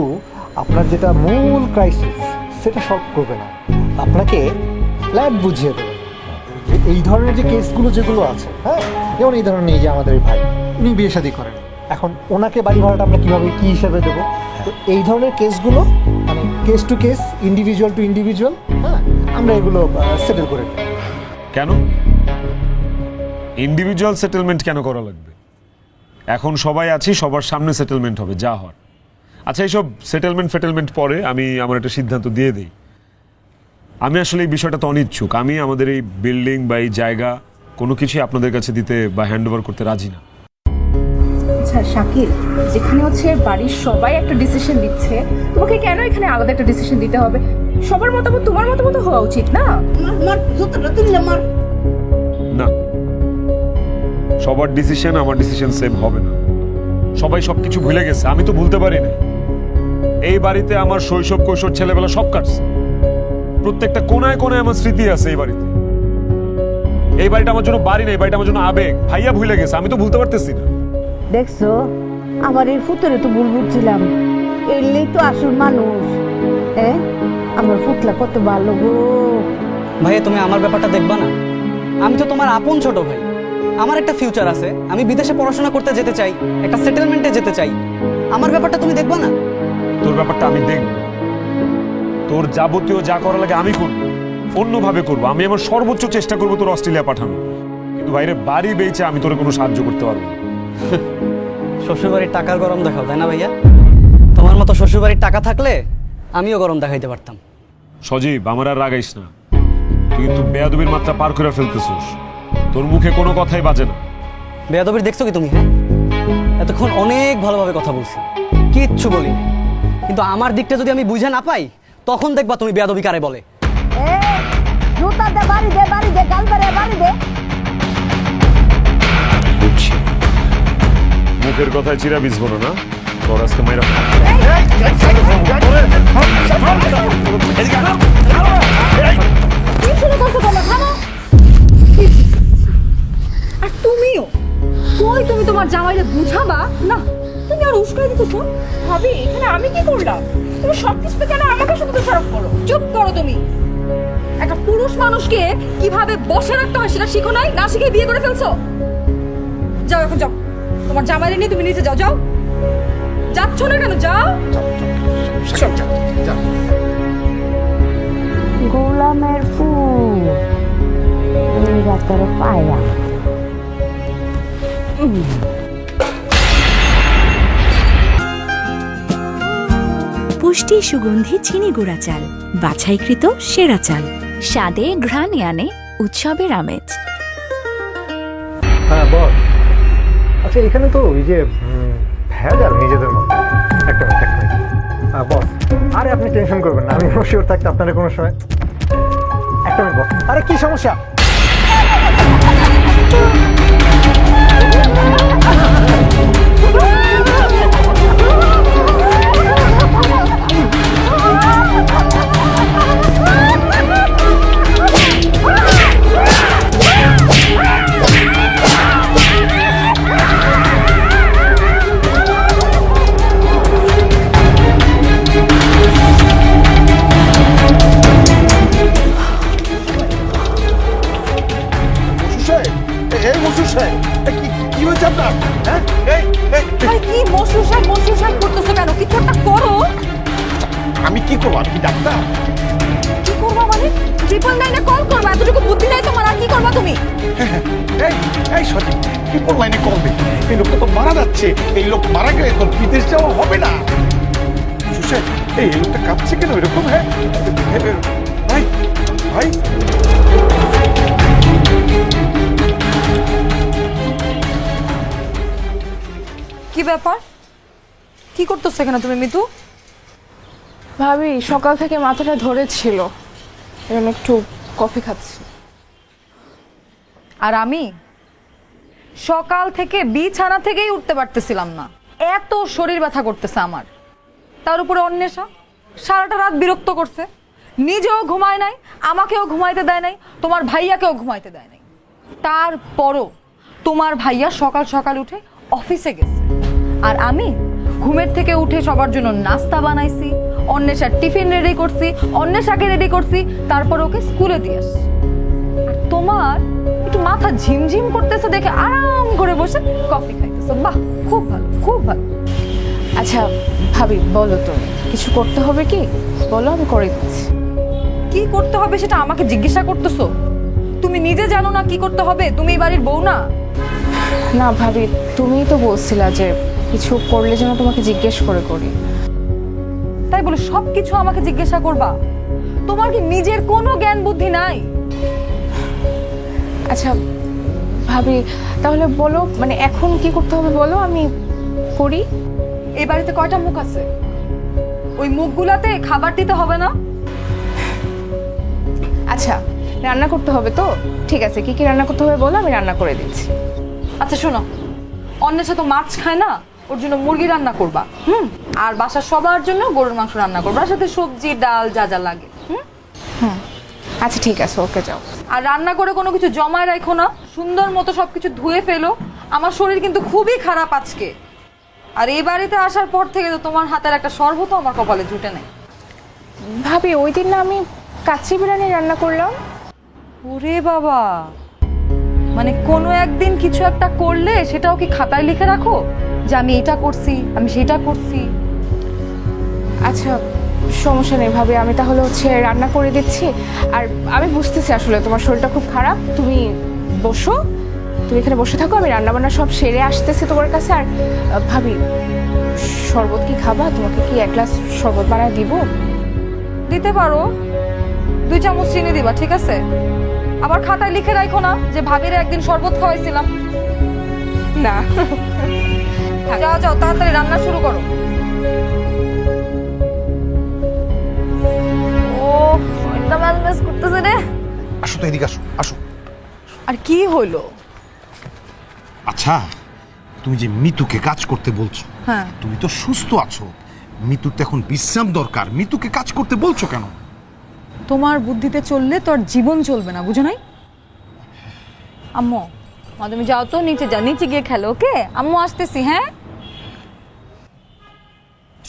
আপনার যেটা মূল ক্রাইসিস সেটা সলভ করবে না, আপনাকে ফ্ল্যাট বুঝিয়ে দেবে। যে এই ধরনের যে কেসগুলো যেগুলো আছে, হ্যাঁ, যেমন এই ধরনের এই যে আমাদের এই ভাই, উনি বিয়ে শাদী করেন, এখন ওনাকে বাড়ি ভাড়াটা আমরা কীভাবে কী হিসাবে দেবো? তো এই ধরনের কেসগুলো মানে case to case, individual to individual, হ্যাঁ, আমরা এগুলো সেটেল করে দিই। কেন ইন্ডিভিজুয়াল সেটেলমেন্ট কেন করা লাগবে? এখন সবাই আছি, সবার সামনে সেটেলমেন্ট হবে যা হয়। আচ্ছা, এইসব সেটেলমেন্ট পরে আমি আমার একটা সিদ্ধান্ত দিয়ে দিই। আমি আসলে এই বিষয়টা তো অনিচ্ছুক। আমি আমাদের এই বিল্ডিং বা এই জায়গা কোনো কিছুই আপনাদের কাছে দিতে বা হ্যান্ড ওভার করতে রাজি না। আচ্ছা শাকিল, যেখানে হচ্ছে বাড়ির সবাই একটা ডিসিশন দিচ্ছে, তোমাকে কেন এখানে আলাদা একটা ডিসিশন দিতে হবে? সবার মতামত তোমার মতামত হওয়া উচিত না? না, সবার ডিসিশন আমার ডিসিশন সেম হবে না। সবাই সবকিছু ভুলে গেছে, আমি তো ভুলতে পারি না। এই বাড়িতে আমার শৈশব, কৈশোর, ছেলেবেলা সব কাটছে। প্রত্যেকটা কোনায় কোনায় আমার স্মৃতি আছে এই বাড়িতে। এই বাড়িটা আমার জন্য বাড়ি নেই, বাড়িটা আমার জন্য আবেগ। ভাইয়া ভুলে গেছে, আমি তো ভুলতে পারতেছি না। দেখছো, আমার এই ফুতরে তো ভুল বুঝছিলাম, এলেই তো আসল মানুষ। আমার ফুতলা কত ভালো গো। ভাইয়া তুমি আমার ব্যাপারটা দেখবা না? আমি তো তোমার আপন ছোট ভাই, আমার একটা ফিউচার আছে, আমি বিদেশে পড়াশোনা করতে যেতে চাই, একটা সেটেলমেন্টে যেতে চাই। আমার ব্যাপারটা তুমি দেখবা না? তোর ব্যাপারটা আমি দেখব, তোর যাবতীয় যা করা লাগে আমি করব, অন্যভাবে করব। আমি আমার সর্বোচ্চ চেষ্টা করব তোর অস্ট্রেলিয়া পাঠানো, কিন্তু বাইরে বাড়ি বেচে আমি তোর কোনো সাহায্য করতে পারবো না। শ্বশুরবাড়ির টাকার গরম দেখাও, তাই না ভাইয়া? তোমার মতো শ্বশুরবাড়ির টাকা থাকলে আমিও গরম দেখাইতে পারতাম। সজীব, আমার আর রাগাইস না। তুই কিন্তু বেয়াদবির মাত্রা পার করে ফেলতেছিস। তোর মুখে কোনো কথাই বাজে না। বেয়াদবির দেখছো কি তুমি? হ্যাঁ, এতক্ষণ অনেক ভালোভাবে কথা বলছি, কিচ্ছু বলি, কিন্তু আমার দিকটা যদি আমি বুঝে না পাই তখন দেখবা তুমি বেয়াদবি কারে বলে। জুতা দে, বাড়ি দে, বাড়ি দে, গাল বেড়ে বাড়ি দে। মুখের কথায় চিরা বিছবো না, তোর আজকে মাইরা। আর তুমিও কই, তুমি তোমার জামাইরে বুঝাবা না? তুমি আর উস্কাই দিতেছো। ভাবি, এখানে আমি কি করলাম? তুমি সবকিছুতে কেন আমাকে শুধু দোষারোপ করো? চুপ করো তুমি। একটা পুরুষ মানুষকে কিভাবে বসে রাখতে হয় সেটা শিখো নাই, না শিখে বিয়ে করে ফেলছো। যাও এখন যাও, তোমার জামাইরে নিয়ে তুমি নিচে যাও। যাও, যাচ্ছ না কেন? যাও। গোলামের ফুল এই রাতের পায়া। পুষ্টি সুগন্ধি চিনি গুঁড়া চাল, বাছাইকৃত সেরা চাল। স্বাদে ঘ্রাণে আনে উৎসবের আমেজ। হ্যাঁ বস। আচ্ছা, এখানে তো ওই যে ভেজাল নিজেদের মধ্যে। একটা মিনিট বস, আরে আপনি টেনশন করবেন না, আমি শিওর থাকতে আপনারা কোনো সময়। একটা মিনিট বস, আরে কি সমস্যা? কি হয়েছে আপনার? কি মশুর সাহেব করতেছো কেন? কিছু একটা করো। আমি কি করবো? আমি কি ডাক্তার? কি করবা মানে? 999 কল করবা? এতটুকু বুদ্ধি নাই তোমার? আর কি করবা তুমি? এই সঠিক ট্রিপল লাইনে কল দে। এই লোকটা তো মারা যাচ্ছে, এই লোক মারা গেলে তোর বিদেশ যাওয়া হবে না। এই লোকটা কাঁপছে কেন এরকম? হ্যাঁ ভাই, ভাই কি ব্যাপার? কি করতেছো কেন তুমি মিতু? ভাবি, সকাল থেকে মাথাটা ধরেছিল, এরকম একটু কফি খাচ্ছি। আর আমি সকাল থেকে বিছানা থেকেই উঠতে পারতেছিলাম না, এত শরীর ব্যথা করতেছে আমার। তার উপরে অন্বেষা সারাটা রাত বিরক্ত করছে, নিজেও ঘুমায় নাই, আমাকেও ঘুমাইতে দেয় নাই, তোমার ভাইয়াকেও ঘুমাইতে দেয় নাই। তারপরও তোমার ভাইয়া সকাল সকাল উঠে অফিসে গেছে, আর আমি ঘুমের থেকে উঠে সবার জন্য নাস্তা বানাইছি, অন্বেষার টিফিন রেডি করছি, অন্বেষাকে রেডি করছি, তারপর ওকে স্কুলে দিয়ে আসছি। আর তোমার একটু মাথা ঝিমঝিম করতেছে দেখে আরাম করে বসে কফি খাইতেছো। বাহ, খুব ভালো, খুব ভালো। আচ্ছা ভাবি, বলো তো কিছু করতে হবে কি? বলো, আমি করে দিচ্ছি। কি করতে হবে সেটা আমাকে জিজ্ঞাসা করতেছো? তুমি নিজে জানো না কি করতে হবে? তুমি এই বাড়ির বউ না? না ভাবি, তুমিই তো বলছিলা যে কিছু করলে যেন তোমাকে জিজ্ঞেস করে করি। তাই বলে সবকিছু আমাকে জিজ্ঞাসা করবা? তোমার কি নিজের কোনো জ্ঞান বুদ্ধি নাই? আচ্ছা ভাবি, তাহলে বলো, মানে এখন কি করতে হবে বলো, আমি করি। এই বাড়িতে কয়টা মুখ আছে? ওই মুখগুলাতে খাবার দিতে হবে না? আচ্ছা, রান্না করতে হবে তো? ঠিক আছে, কি কি রান্না করতে হবে বলো, আমি রান্না করে দিচ্ছি। আচ্ছা শোনো, অন্যের সাথে মাছ খায় না, ওর জন্য মুরগি রান্না করবা। আর বাসার সবার জন্য গরুর মাংস রান্না করবা, আর সাথে সবজি ডাল যা যা লাগে। আচ্ছা ঠিক আছে, ওকে যাও। আর রান্না করে কোনো কিছু জমায় রাখো না, সুন্দর মতো সবকিছু ধুয়ে ফেলো। আমার শরীর কিন্তু খুবই খারাপ আজকে, আর এই বাড়িতে আসার পর থেকে তো তোমার হাতের একটা শরবত আমার কপালে জুটে নেই। ভাবি, ওই দিন না আমি কাচ্চি বিরিয়ানি রান্না করলাম। ওরে বাবা, মানে কোনো একদিন কিছু একটা করলে সেটাও কি খাতায় লিখে রাখো যে আমি এটা করছি, আমি সেটা করছি? আচ্ছা সমস্যা নেই ভাবি, আমি তাহলে রান্না করে দিচ্ছি। আর আমি বুঝতেছি আসলে তোমার শরীরটা খুব খারাপ, তুমি বসো, তুমি এখানে বসে থাকো, আমি রান্না বান্না সব সেরে আসতেছি তোমার কাছে। আর ভাবি, শরবত কি খাবা? তোমাকে কি এক গ্লাস শরবত বানায় দিব? দিতে পারো, 2 চামচ চিনি দিবা, ঠিক আছে? আবার খাতায় লিখে রাখো না যে ভাবির একদিন শরবত খাওয়াইছিলাম। না। যাও যাও, তাড়াতাড়ি রান্না শুরু করো। ও এটা ম্যাজ করতেছে রে। আসো তো, এদিকে আসো, আসো। আর কি হলো? আচ্ছা, তুমি যে মিতুকে কাজ করতে বলছো, হ্যাঁ, তুমি তো সুস্থ আছো, মিতুর তো এখন বিশ্রাম দরকার, মিতুকে কাজ করতে বলছো কেন? তোমার বুদ্ধিতে চললে তোর জীবন চলবে না, বুঝো নাই? আম্মু, তুমি যাও তো, নিচে যাও, নিচে গিয়ে খেলো। ওকে আম্মু, আসতেছি। হ্যাঁ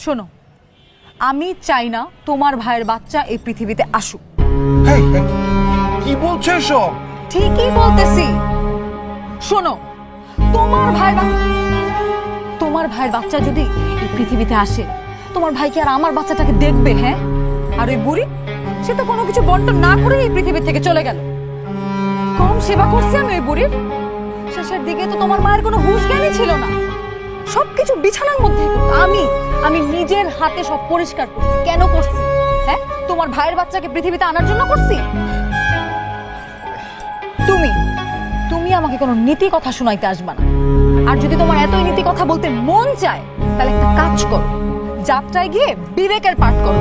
শোনো, আমি চাই না তোমার ভাইয়ের বাচ্চা এই পৃথিবীতে আসুক। হেই, কি বলছো এসব? ঠিকই বলতেছি। শোনো, তোমার ভাইয়ের বাচ্চা যদি এই পৃথিবীতে আসে, তোমার ভাই কি আর আমার বাচ্চাটাকে দেখবে? হ্যাঁ, আর ওই বুড়ি, সে তো কোনো কিছু বন্টন না করে এই পৃথিবী থেকে চলে গেল। কম সেবা করছি আমি ওই বুড়ির। শেষের দিকে তো তোমার মায়ের কোনো হুঁশ জ্ঞানই ছিল না, সবকিছু বিছানার মধ্যে। আমি নিজের হাতে সব পরিষ্কার করছি। কেন করছি? হ্যাঁ, তোমার ভাইয়ের বাচ্চাকে পৃথিবীতে আনার জন্য করছি। তুমি আমাকে কোনো নীতি কথা শোনাইতে আসবা না। আর যদি তোমার এতই নীতি কথা বলতে মন চায়, তাহলে একটা কাজ করো, যাত্রায় গিয়ে বিবেকের পাঠ করো।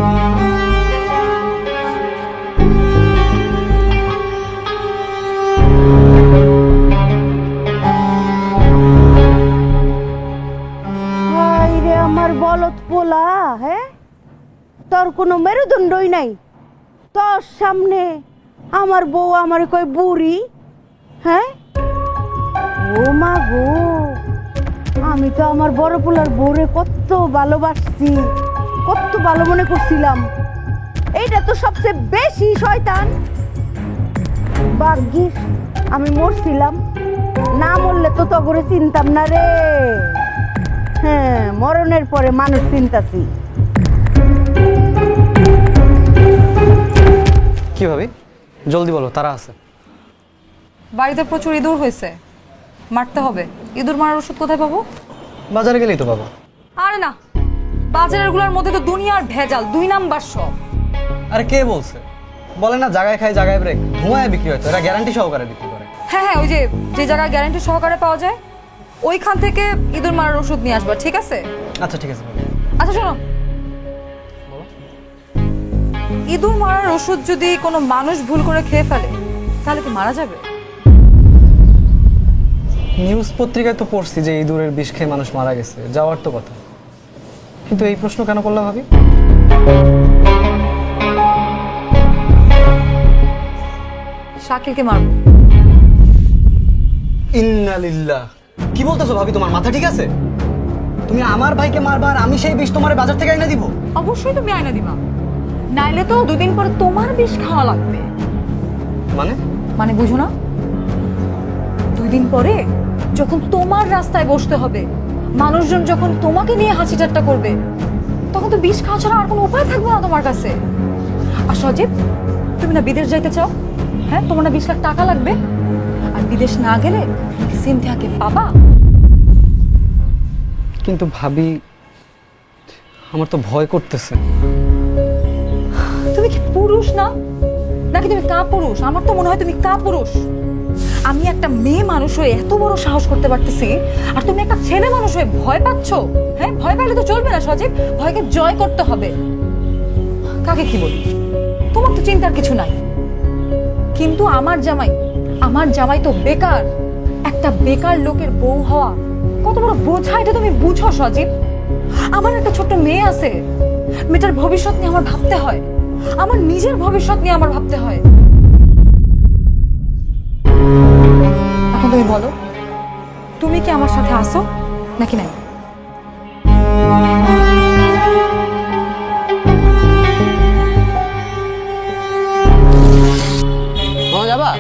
আমার বলদ পোলা, হ্যাঁ, তোর কোনো মেরুদণ্ডই নাই। তোর সামনে আমার বউ আমার কয় বুড়ি। হ্যাঁ, ও মা গো, আমি তো আমার বড় পোলার বউরে কত ভালোবাসছি, কত ভালো মনে করছিলাম। এইটা তো সবচেয়ে বেশি শয়তান। ভাগ্যিস আমি মরছিলাম, না মরলে তো তগরে চিনতাম না রে। হ্যাঁ, মরণের পরে মানুষ চিন্তাছি। কি ভাবি, জলদি বলো, তারা আছে। বাড়িতে প্রচুর ইঁদুর হয়েছে, মারতে হবে। ইঁদুর মারার ওষুধ কোথায় পাবো? বাজারে গেলেই তো বাবা। আরে না, বাজারের গুলোর মধ্যে তো দুনিয়ার ভেজাল, 2 নাম্বার সব। আরে কে বলছে? বলে না জায়গায় খায় জায়গায় ব্রেক, ধোঁয়ায় বিক্রি হয় তো, এরা গ্যারান্টি সহকারে বিক্রি করে। হ্যাঁ, ওই যে জায়গায় গ্যারান্টি সহকারে পাওয়া যায়, ওইখান থেকে ইঁদুর মারার ওষুধ নিয়ে আসবা, ঠিক আছে? আচ্ছা ঠিক আছে ভাবি। আচ্ছা শোনো, ইঁদুর মারার ওষুধ যদি কোনো মানুষ ভুল করে খেয়ে ফেলে, তাহলে কি মারা যাবে? নিউজ পত্রিকায় তো পড়ছি যে ইঁদুরের বিষ খেয়ে মানুষ মারা গেছে, যাওয়ার তো কথা, কিন্তু এই প্রশ্ন কেন করলাম ভাবি? শাকিলকে মারবো। ইন্নালিল্লাহ, কি বলতেছো ভাবি? তোমার মাথা ঠিক আছে? তুমি আমার ভাইকে মারবা আর আমি সেই বিষ তোমার বাজার থেকে এনে দিব? অবশ্যই তুমি আয়না দিবা, নাইলে তো 2 দিন পরে তোমার বিষ খাওয়া লাগবে। মানে? মানে বুঝো না? 2 দিন পরে যখন তোমার রাস্তায় বসতে হবে, মানুষজন যখন তোমাকে নিয়ে হাসি ঠাট্টা করবে, তখন তো বিষ খাওয়া ছাড়া আর কোনো উপায় থাকবে না তোমার কাছে। আর সজীব, তুমি না বিদেশ যাইতে চাও? হ্যাঁ, তোমার না 20 লাখ টাকা লাগবে? আর বিদেশ না গেলে সিনথিয়াকে পাবা। কিন্তু ভাবি, আমার তো ভয় করতেছে। তুমি কি পুরুষ না, নাকি তুমি কাপুরুষ? আমার তো মনে হয় তুমি কাপুরুষ। আমি একটা মেয়ে মানুষ হয়ে এত বড় সাহস করতে পারতেছি, আর তুমি একটা ছেলে মানুষ হয়ে ভয় পাচ্ছ? হ্যাঁ, ভয় পাইলে তো চলবে না সজীব, ভয়কে জয় করতে হবে। কাকে কি বলি, তোমার তো চিন্তার কিছু নাই। কিন্তু আমার জামাই তো বেকার। একটা বেকার লোকের বউ হওয়া কত বড় বোঝা, এটা তুমি বুঝো সজীব? আমার একটা ছোট্ট মেয়ে আছে, মেয়েটার ভবিষ্যৎ নিয়ে আমার ভাবতে হয়, আমার নিজের ভবিষ্যৎ নিয়ে আমার ভাবতে হয়। এখন তুমি বলো, তুমি কি আমার সাথে আসো নাকি নাই? যাবা?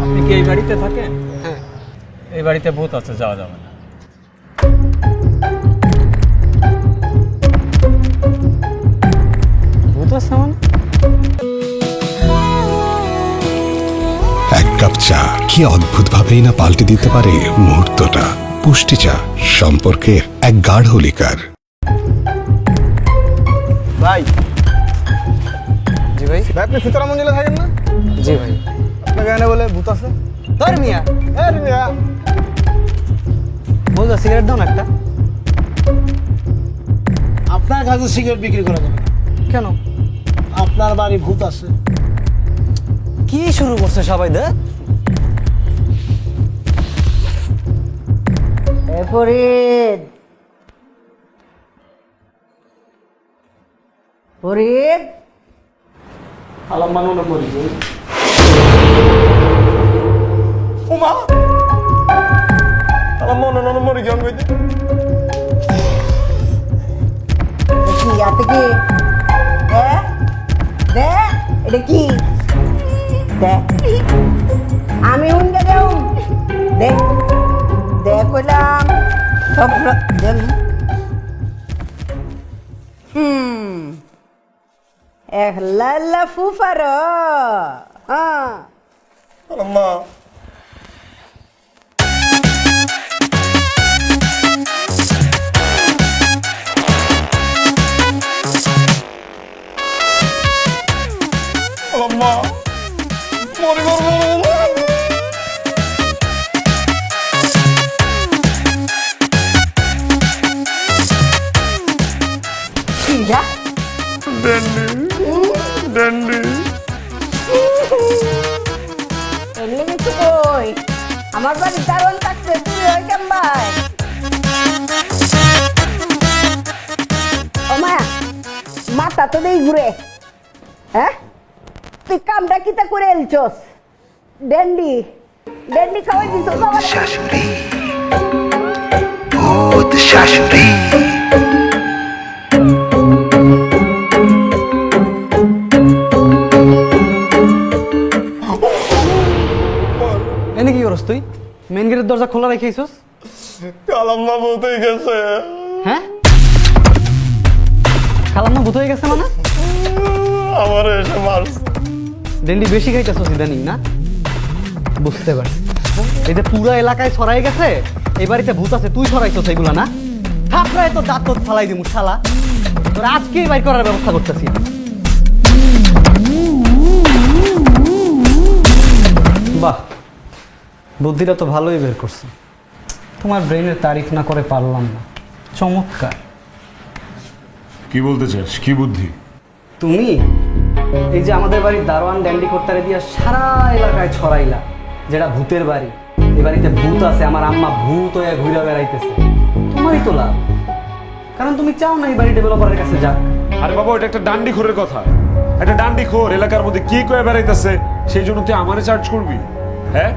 আপনি কি এই বাড়িতে থাকেন? হ্যাঁ, এই বাড়িতে ভূত আছে, যাওয়া যাবে না। ভূত আছে মানে? এক কাপ চা কি অদ্ভুতভাবেই না পাল্টে দিতে পারে মুহূর্তটা। পুষ্টি চা, সম্পর্কের এক গাঢ় লিকার। ভাই। জি ভাই। ভাই আপনি ফিতরা মঞ্জিলে থাকেন না? জি ভাই। আপনাকে এনে বলে ভূত আছে? ধর মিয়া, মিয়া বলতো সিগারেট দাও না একটা। আপনার কাছে সিগারেট বিক্রি করা যাবে না। কেন? আপনার বাড়ি ভূত আছে। কি শুরু করছে সবাই? ফরিদ, ফরিদ, আলাম্মানো না মরি। ওমা, আলাম্মানো না মরি কেন কইতে? কি হাতে কি? দে, এটা কি? দে, আমি উনকে দেও। দে, দে কইলাম সব দেন। লাল্লা ফুফার। হ্যাঁ আম্মা, আম্মা, মরে মরবো। কি যা? ড্যান্ডি এমনি কিছু কই? আমার বাড়ি দারোয়ান থাকছে, তুই ওই কেমবাই? ও মা, মাথা তো দেই ঘুরে। হ্যাঁ, তুই কামটা কিতা করে এলছস? ড্যান্ডি খাওয়াই দিছস আমার শাশুড়ি ভূত শাশুড়ি। এনে কি করস তুই? মেন গেটের দরজা খোলা রেখেছিস? আলাম্মা ভূত হয়ে গেছে। হ্যাঁ, খালাম্মা ভূত হয়ে গেছে মানে? আমার এসে মারছে। ডেন্ডি বেশি খাইতেছস ইদানিং না? বুঝতে পারছি। এই যে পুরো এলাকায় ছড়াই গেছে এই বাড়িতে ভূত আছে, তুই ছড়াইছস এগুলা না? থাপড়ায় তো দাঁত ফালাই দিমু শালা। তোর আজকেই বাইর করার ব্যবস্থা করতেছি। বাহ, বুদ্ধিটা তো ভালোই বের করছে। তোমার ব্রেনের তারিফ না করে পারলাম না। চমৎকার। কি বলতে চাস? কি বুদ্ধি? তুমি এই যে আমাদের বাড়ির দারোয়ান ড্যান্ডি কর্তারে দিয়া সারা এলাকায় ছড়াইলা যেটা ভূতের বাড়ি, এই বাড়িতে ভূত আছে, আমার আম্মা ভূত হয়ে ঘুরে বেড়াইতেছে। তোমারই তো লাভ, কারণ তুমি চাও না এই বাড়ি ডেভেলপারের কাছে যাক। আরে বাবা, ওটা একটা ডান্ডি খোরের কথা। একটা ডান্ডি খোর এলাকার মধ্যে কি কয়ে বেড়াইতেছে, সেই জন্য তুই আমারে চার্জ করবি? হ্যাঁ,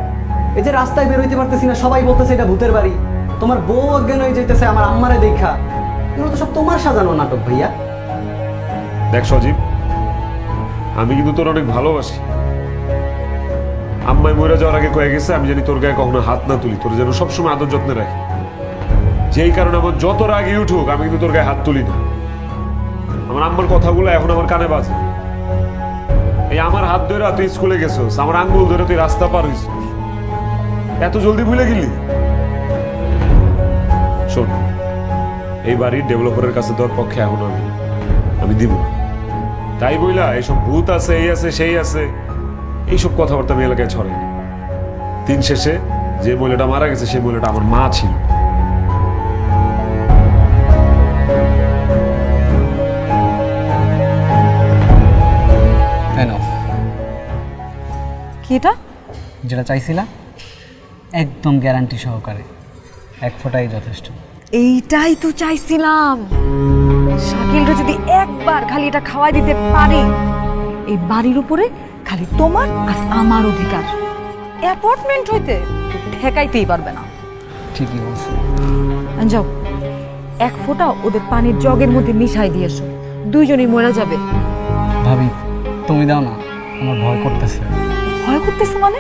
এই যে রাস্তায় বের হইতে পারতেছি না, সবাই বলতেছে এটা ভূতের বাড়ি, তোমার বউ অজ্ঞান হয়ে যাইতেছে আমার আম্মারে দেখা, এগুলো তো সব তোমার সাজানো নাটক ভাইয়া। দেখ সজীব, আমি কিন্তু তোর অনেক ভালোবাসি। আম্মাই মরে যাওয়ার আগে কয়ে গেছে আমি জানি তোর গায়ে কখনো হাত না তুলি, তোর যেন সবসময় আদর যত্নে রাখি। যেই কারণে আমার যত রাগই উঠুক আমি কিন্তু তোর গায়ে হাত তুলি না। আমার আম্মার কথাগুলো এখন আমার কানে বাজে। এই আমার হাত ধরে তুই স্কুলে গেছিস, আমার আঙ্গুল ধরে তুই রাস্তা পার হইছিস, এত জলদি ভুলে গেলি? শোন, এই বাড়ির ডেভেলপারের কাছে তোর পক্ষে এখন আমি দিব না। তাই বইলা এইসব ভূত আছে, এই আছে, সেই আছে, এইসব কথাবার্তা আমি এলাকায় ছড়াই। দিন শেষে যে মহিলাটা মারা গেছে সেই মহিলাটা আমার মা ছিল। কি এটা? যেটা চাইছিলা একদম গ্যারান্টি সহকারে, এক ফোঁটাই যথেষ্ট। এইটাই তো চাইছিলাম। শাকিলরে যদি একবার খালি এটা খাওয়াই দিতে পারি, এই বাড়ির উপরে খালি তোমার আর আমার অধিকার। অ্যাপার্টমেন্ট হইতে ঠেকাইতেই পারবে না। ঠিকই বলছো। যাও, এক ফোঁটা ওদের পানির জগের মধ্যে মিশাই দিয়ে এসো, দুইজনই মরে যাবে। ভাবি তুমি দাও না, আমার ভয় করতেছে। ভয় করতেছো মানে?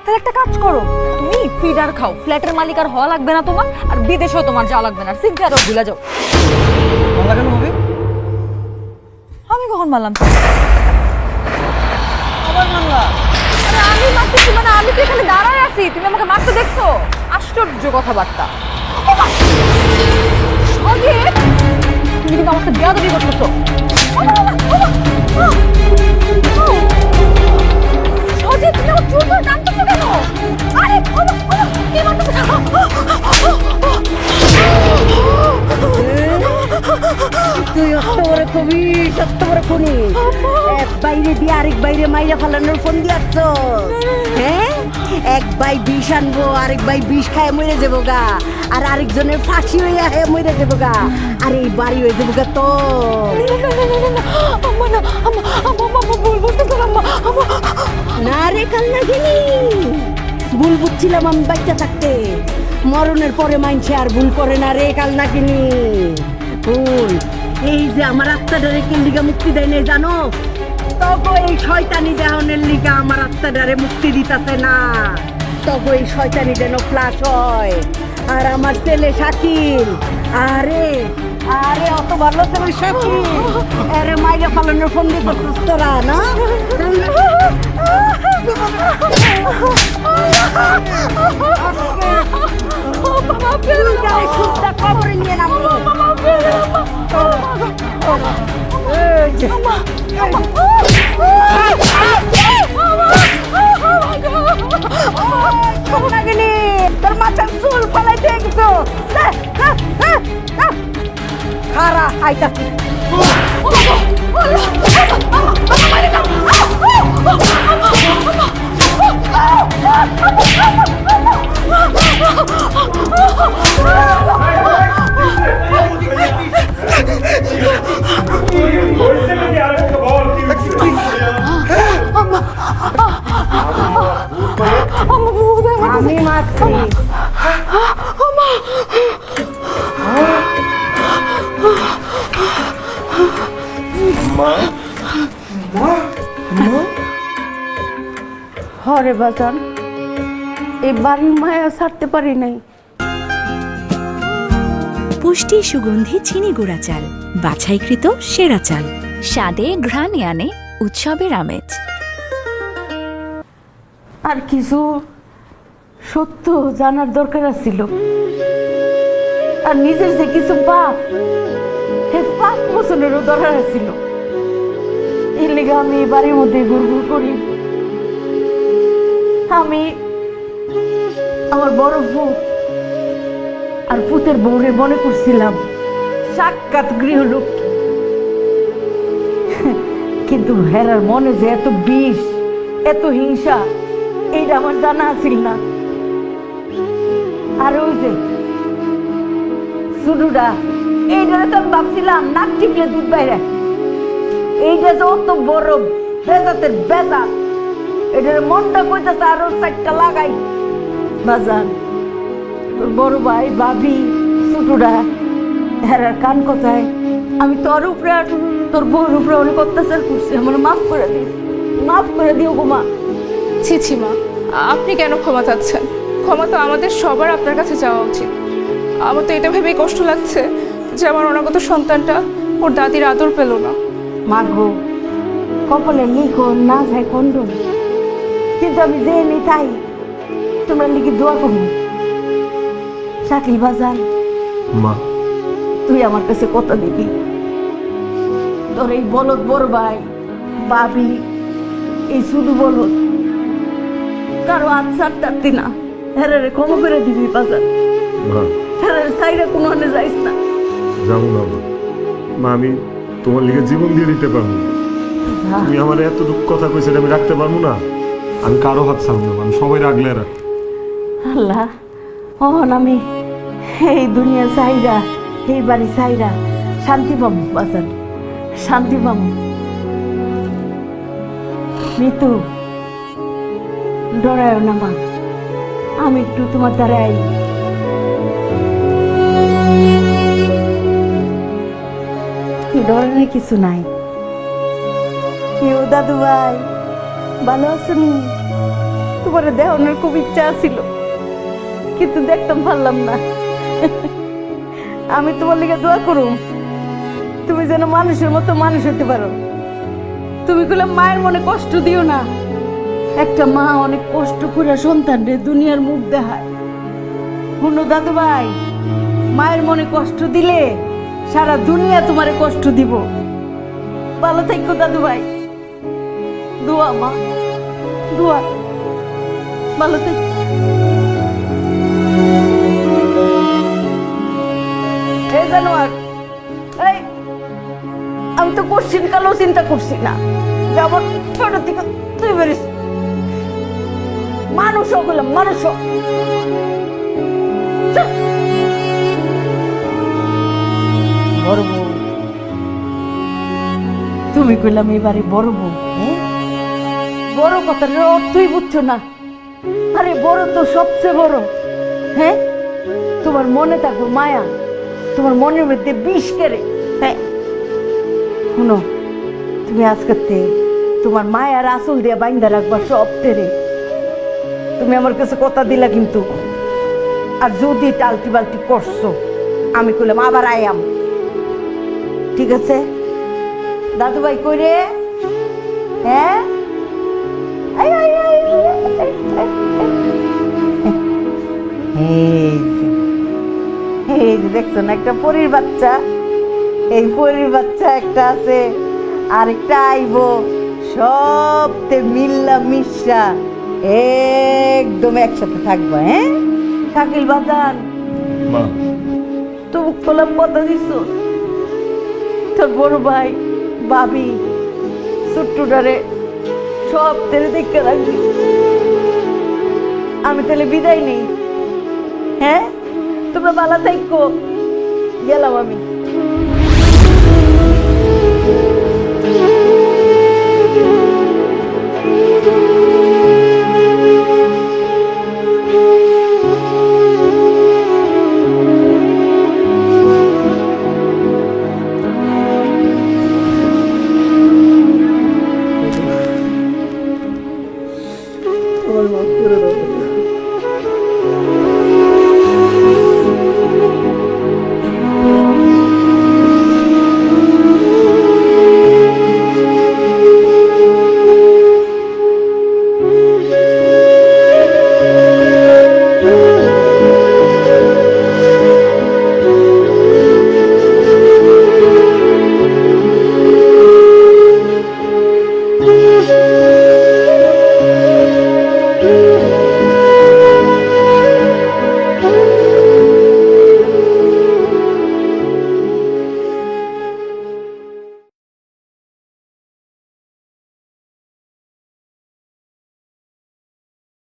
তাহলে একটা কাজ করো, তুমি ফিডার খাও, ফ্ল্যাটের মালিক আর হওয়া লাগবে না তোমার, আর বিদেশেও তোমার যাওয়া লাগবে না, সিনথিয়ারও ভুলে যাও। ভালো লাগে না ভাবি? আমি কখন মারলাম? আবার মানলা? আরে আমি মারতেছি মানে আমি তো এখানে দাঁড়ায় আছি, তুমি আমাকে মারতে দেখছো? আশ্চর্য কথাবার্তা। সজীব, তুমি কিন্তু আমাকে বেয়াদবি করতেছো। সজীব, তুমি আমার চুল ধরে টানতেছো কেন? আরে কে মারতেছে? তুই অত বড় কবি, সত্য বড় খুনি, এক বাইরে দিয়ে আরেক বাইরে মাইরা ফালানোর ফোন দিয়াছ। হ্যাঁ, এক বাই বিষ আনবো, আরেক বাই বিষ খায় মরে যাবো গা, আর আরেকজনের ফাঁসি হইয়া হে মরে যাবো গা, আর এই বাড়ি হয়ে যাবো গা। তো না রে কান্না গেলি, ভুল বুঝছিলাম আমি বাচ্চা থাকতে, মরণের পরে মাইনছে আর ভুল করে না রে কান্না কিনি। ভুল এই যে আমার আত্মাটারে কি লিগা মুক্তি দেয় না জানো? তবে এই শয়তানি দেহনের লিগা আমার আত্মাটারে মুক্তি দিতেছে না, তবে এই শয়তানি যেন ফ্লাশ হয়। আর আমার ছেলে শাকিল, আরে আরে অত ভালো ছেলে শাকিল, আরে মাইরা ফালানোর ফোন দিয়ে করছিস তোরা না? খবরে নিয়ে নামলো। তোর মাথার চুল ফেলাইতে গেছো, খারা আইতাছি। আমি মারছি। হরে বাজান, এই বাড়ির মায়া ছাড়তে পারি নাই। পুষ্টি সুগন্ধি চিনি গুঁড়া চাল, বাছাইকৃত সেরা চাল, স্বাদে ঘ্রাণে আনে উৎসবের আমেজ। আর কিছু সত্য জানার দরকার ছিল, আর নিজের যে কিছু পাপ, সেই পাপ মোচনেরও দরকার ছিল। এই লেগে আমি এই বাড়ির মধ্যে ঘুরঘুর করি। আমি আমার বড় বউ আর পুতের বউরে মনে করছিলাম সাক্ষাৎ গৃহলক্ষ্মী, কিন্তু হেরার মনে যে এত বিষ, এত হিংসা, এইটা আমার জানা ছিল না। আর ওই যে শুরুটা, এইটা তো আমি ভাবছিলাম নাক টিপলে দুধ বাইরে, এইটা যে অত বড় বেজাতের বেজা, এটার মনটা কইতেছে আরো চারটা লাগাই, বাজান তোর বড় ভাই ভাবি ছোটরা হেরার কান কোথায়? আমি তোর উপরে আর তোর বউর উপরে অনেক অত্যাচার করছি, আমার মাফ করে দিস, মাফ করে দিও গো মা। ছি ছি মা, আপনি কেন ক্ষমা চাচ্ছেন? ক্ষমা তো আমাদের সবার আপনার কাছে যাওয়া উচিত। আমার তো এটা ভেবেই কষ্ট লাগছে যে আমার অনাগত সন্তানটা ওর দাদির আদর পেল না। মা গো, কপালে লিখো না যায় কন্ডম, কিন্তু আমি যে নি তাই তোমরা লিখে দোয়া করবো। শাকিল বাজান, মা তুই আমার কাছে কথা দিবি, তোর এই বলদ বড় ভাই ভাবি এই শুধু বলদ কারো আচ্ছার টাকতি না, হেরারে ক্ষমা করে দিবি বাজান। মা হেরারে সাইরা কোনো আনে যাইস না। যাবো না মা। মা আমি তোমার লিগে জীবন দিয়ে দিতে পারবো না। তুমি আমার এতটুকু কথা কইছে আমি রাখতে পারবো না। আমি কারো হাত ছাড়বো না, আমি সবাই রাখলে রাখ। আল্লাহ, অহন আমি এই দুনিয়া চাইরা এই বাড়ি চাইরা শান্তি পাবো বাজান, শান্তি পাবো। মিতু ডরায় না মা, আমি একটু তোমার দ্বারা আই। ডরানোর কিছু নাই। কেউ দাদু ভাই ভালো আছো নি? তোমার দেখানোর খুব ইচ্ছা ছিল, কিন্তু দেখতাম পারলাম না। আমি তোমার লিগে দোয়া করুম তুমি যেন মানুষের মতো মানুষ হতে পারো। তুমি বলে মায়ের মনে কষ্ট দিও না। একটা মা অনেক কষ্ট করে সন্তানরে দুনিয়ার মুখ দেখায়। শুনো দাদু ভাই, মায়ের মনে কষ্ট দিলে সারা দুনিয়া তোমারে কষ্ট দিব। ভালো থাকো দাদু ভাই, দোয়া মা, দোয়া, ভালো থাকো। এই জানোয়ার, এই আমি তো কোশ্চিন কালেও চিন্তা করছি না যে আমার ছোট থেকে তুই বেরিস মানুষ হলাম, মানুষ বড় বউ। তুমি কইলাম এবারে বড় বউ, হ্যাঁ? বড় কথার অর্থই বুঝছো না। আরে বড় তো সবচেয়ে বড়, হ্যাঁ? তোমার মনে থাকো মায়া, তোমার মনের মধ্যে বিষ কেড়ে। হ্যাঁ শুনো, তুমি আজকে তোমার মায়ার আসল দিয়ে বাইন্দা রাখবা সব তেরে। তুমি আমার কাছে কথা দিলা কিন্তু, আর যদি টালটি বালটি করছো আমি কইলাম আবার আয়াম, ঠিক আছে? দাদু ভাই কই রে? হ্যাঁ এই যে দেখছো না একটা পরীর বাচ্চা, এই পরীর বাচ্চা একটা আছে, আরেকটা আইবো, সবতে মিল্লা মিশা একদম একসাথে থাকবো। হ্যাঁ শাকিল বাজান, মা তুমি খোলাম কথা দিছ, তোর বড় ভাই ভাবি ছোট্টটারে সব তেরে দেখতে রাখবি। আমি তাহলে বিদায় নেই, হ্যাঁ? তোমরা ভালো থাকো, গেলাম আমি।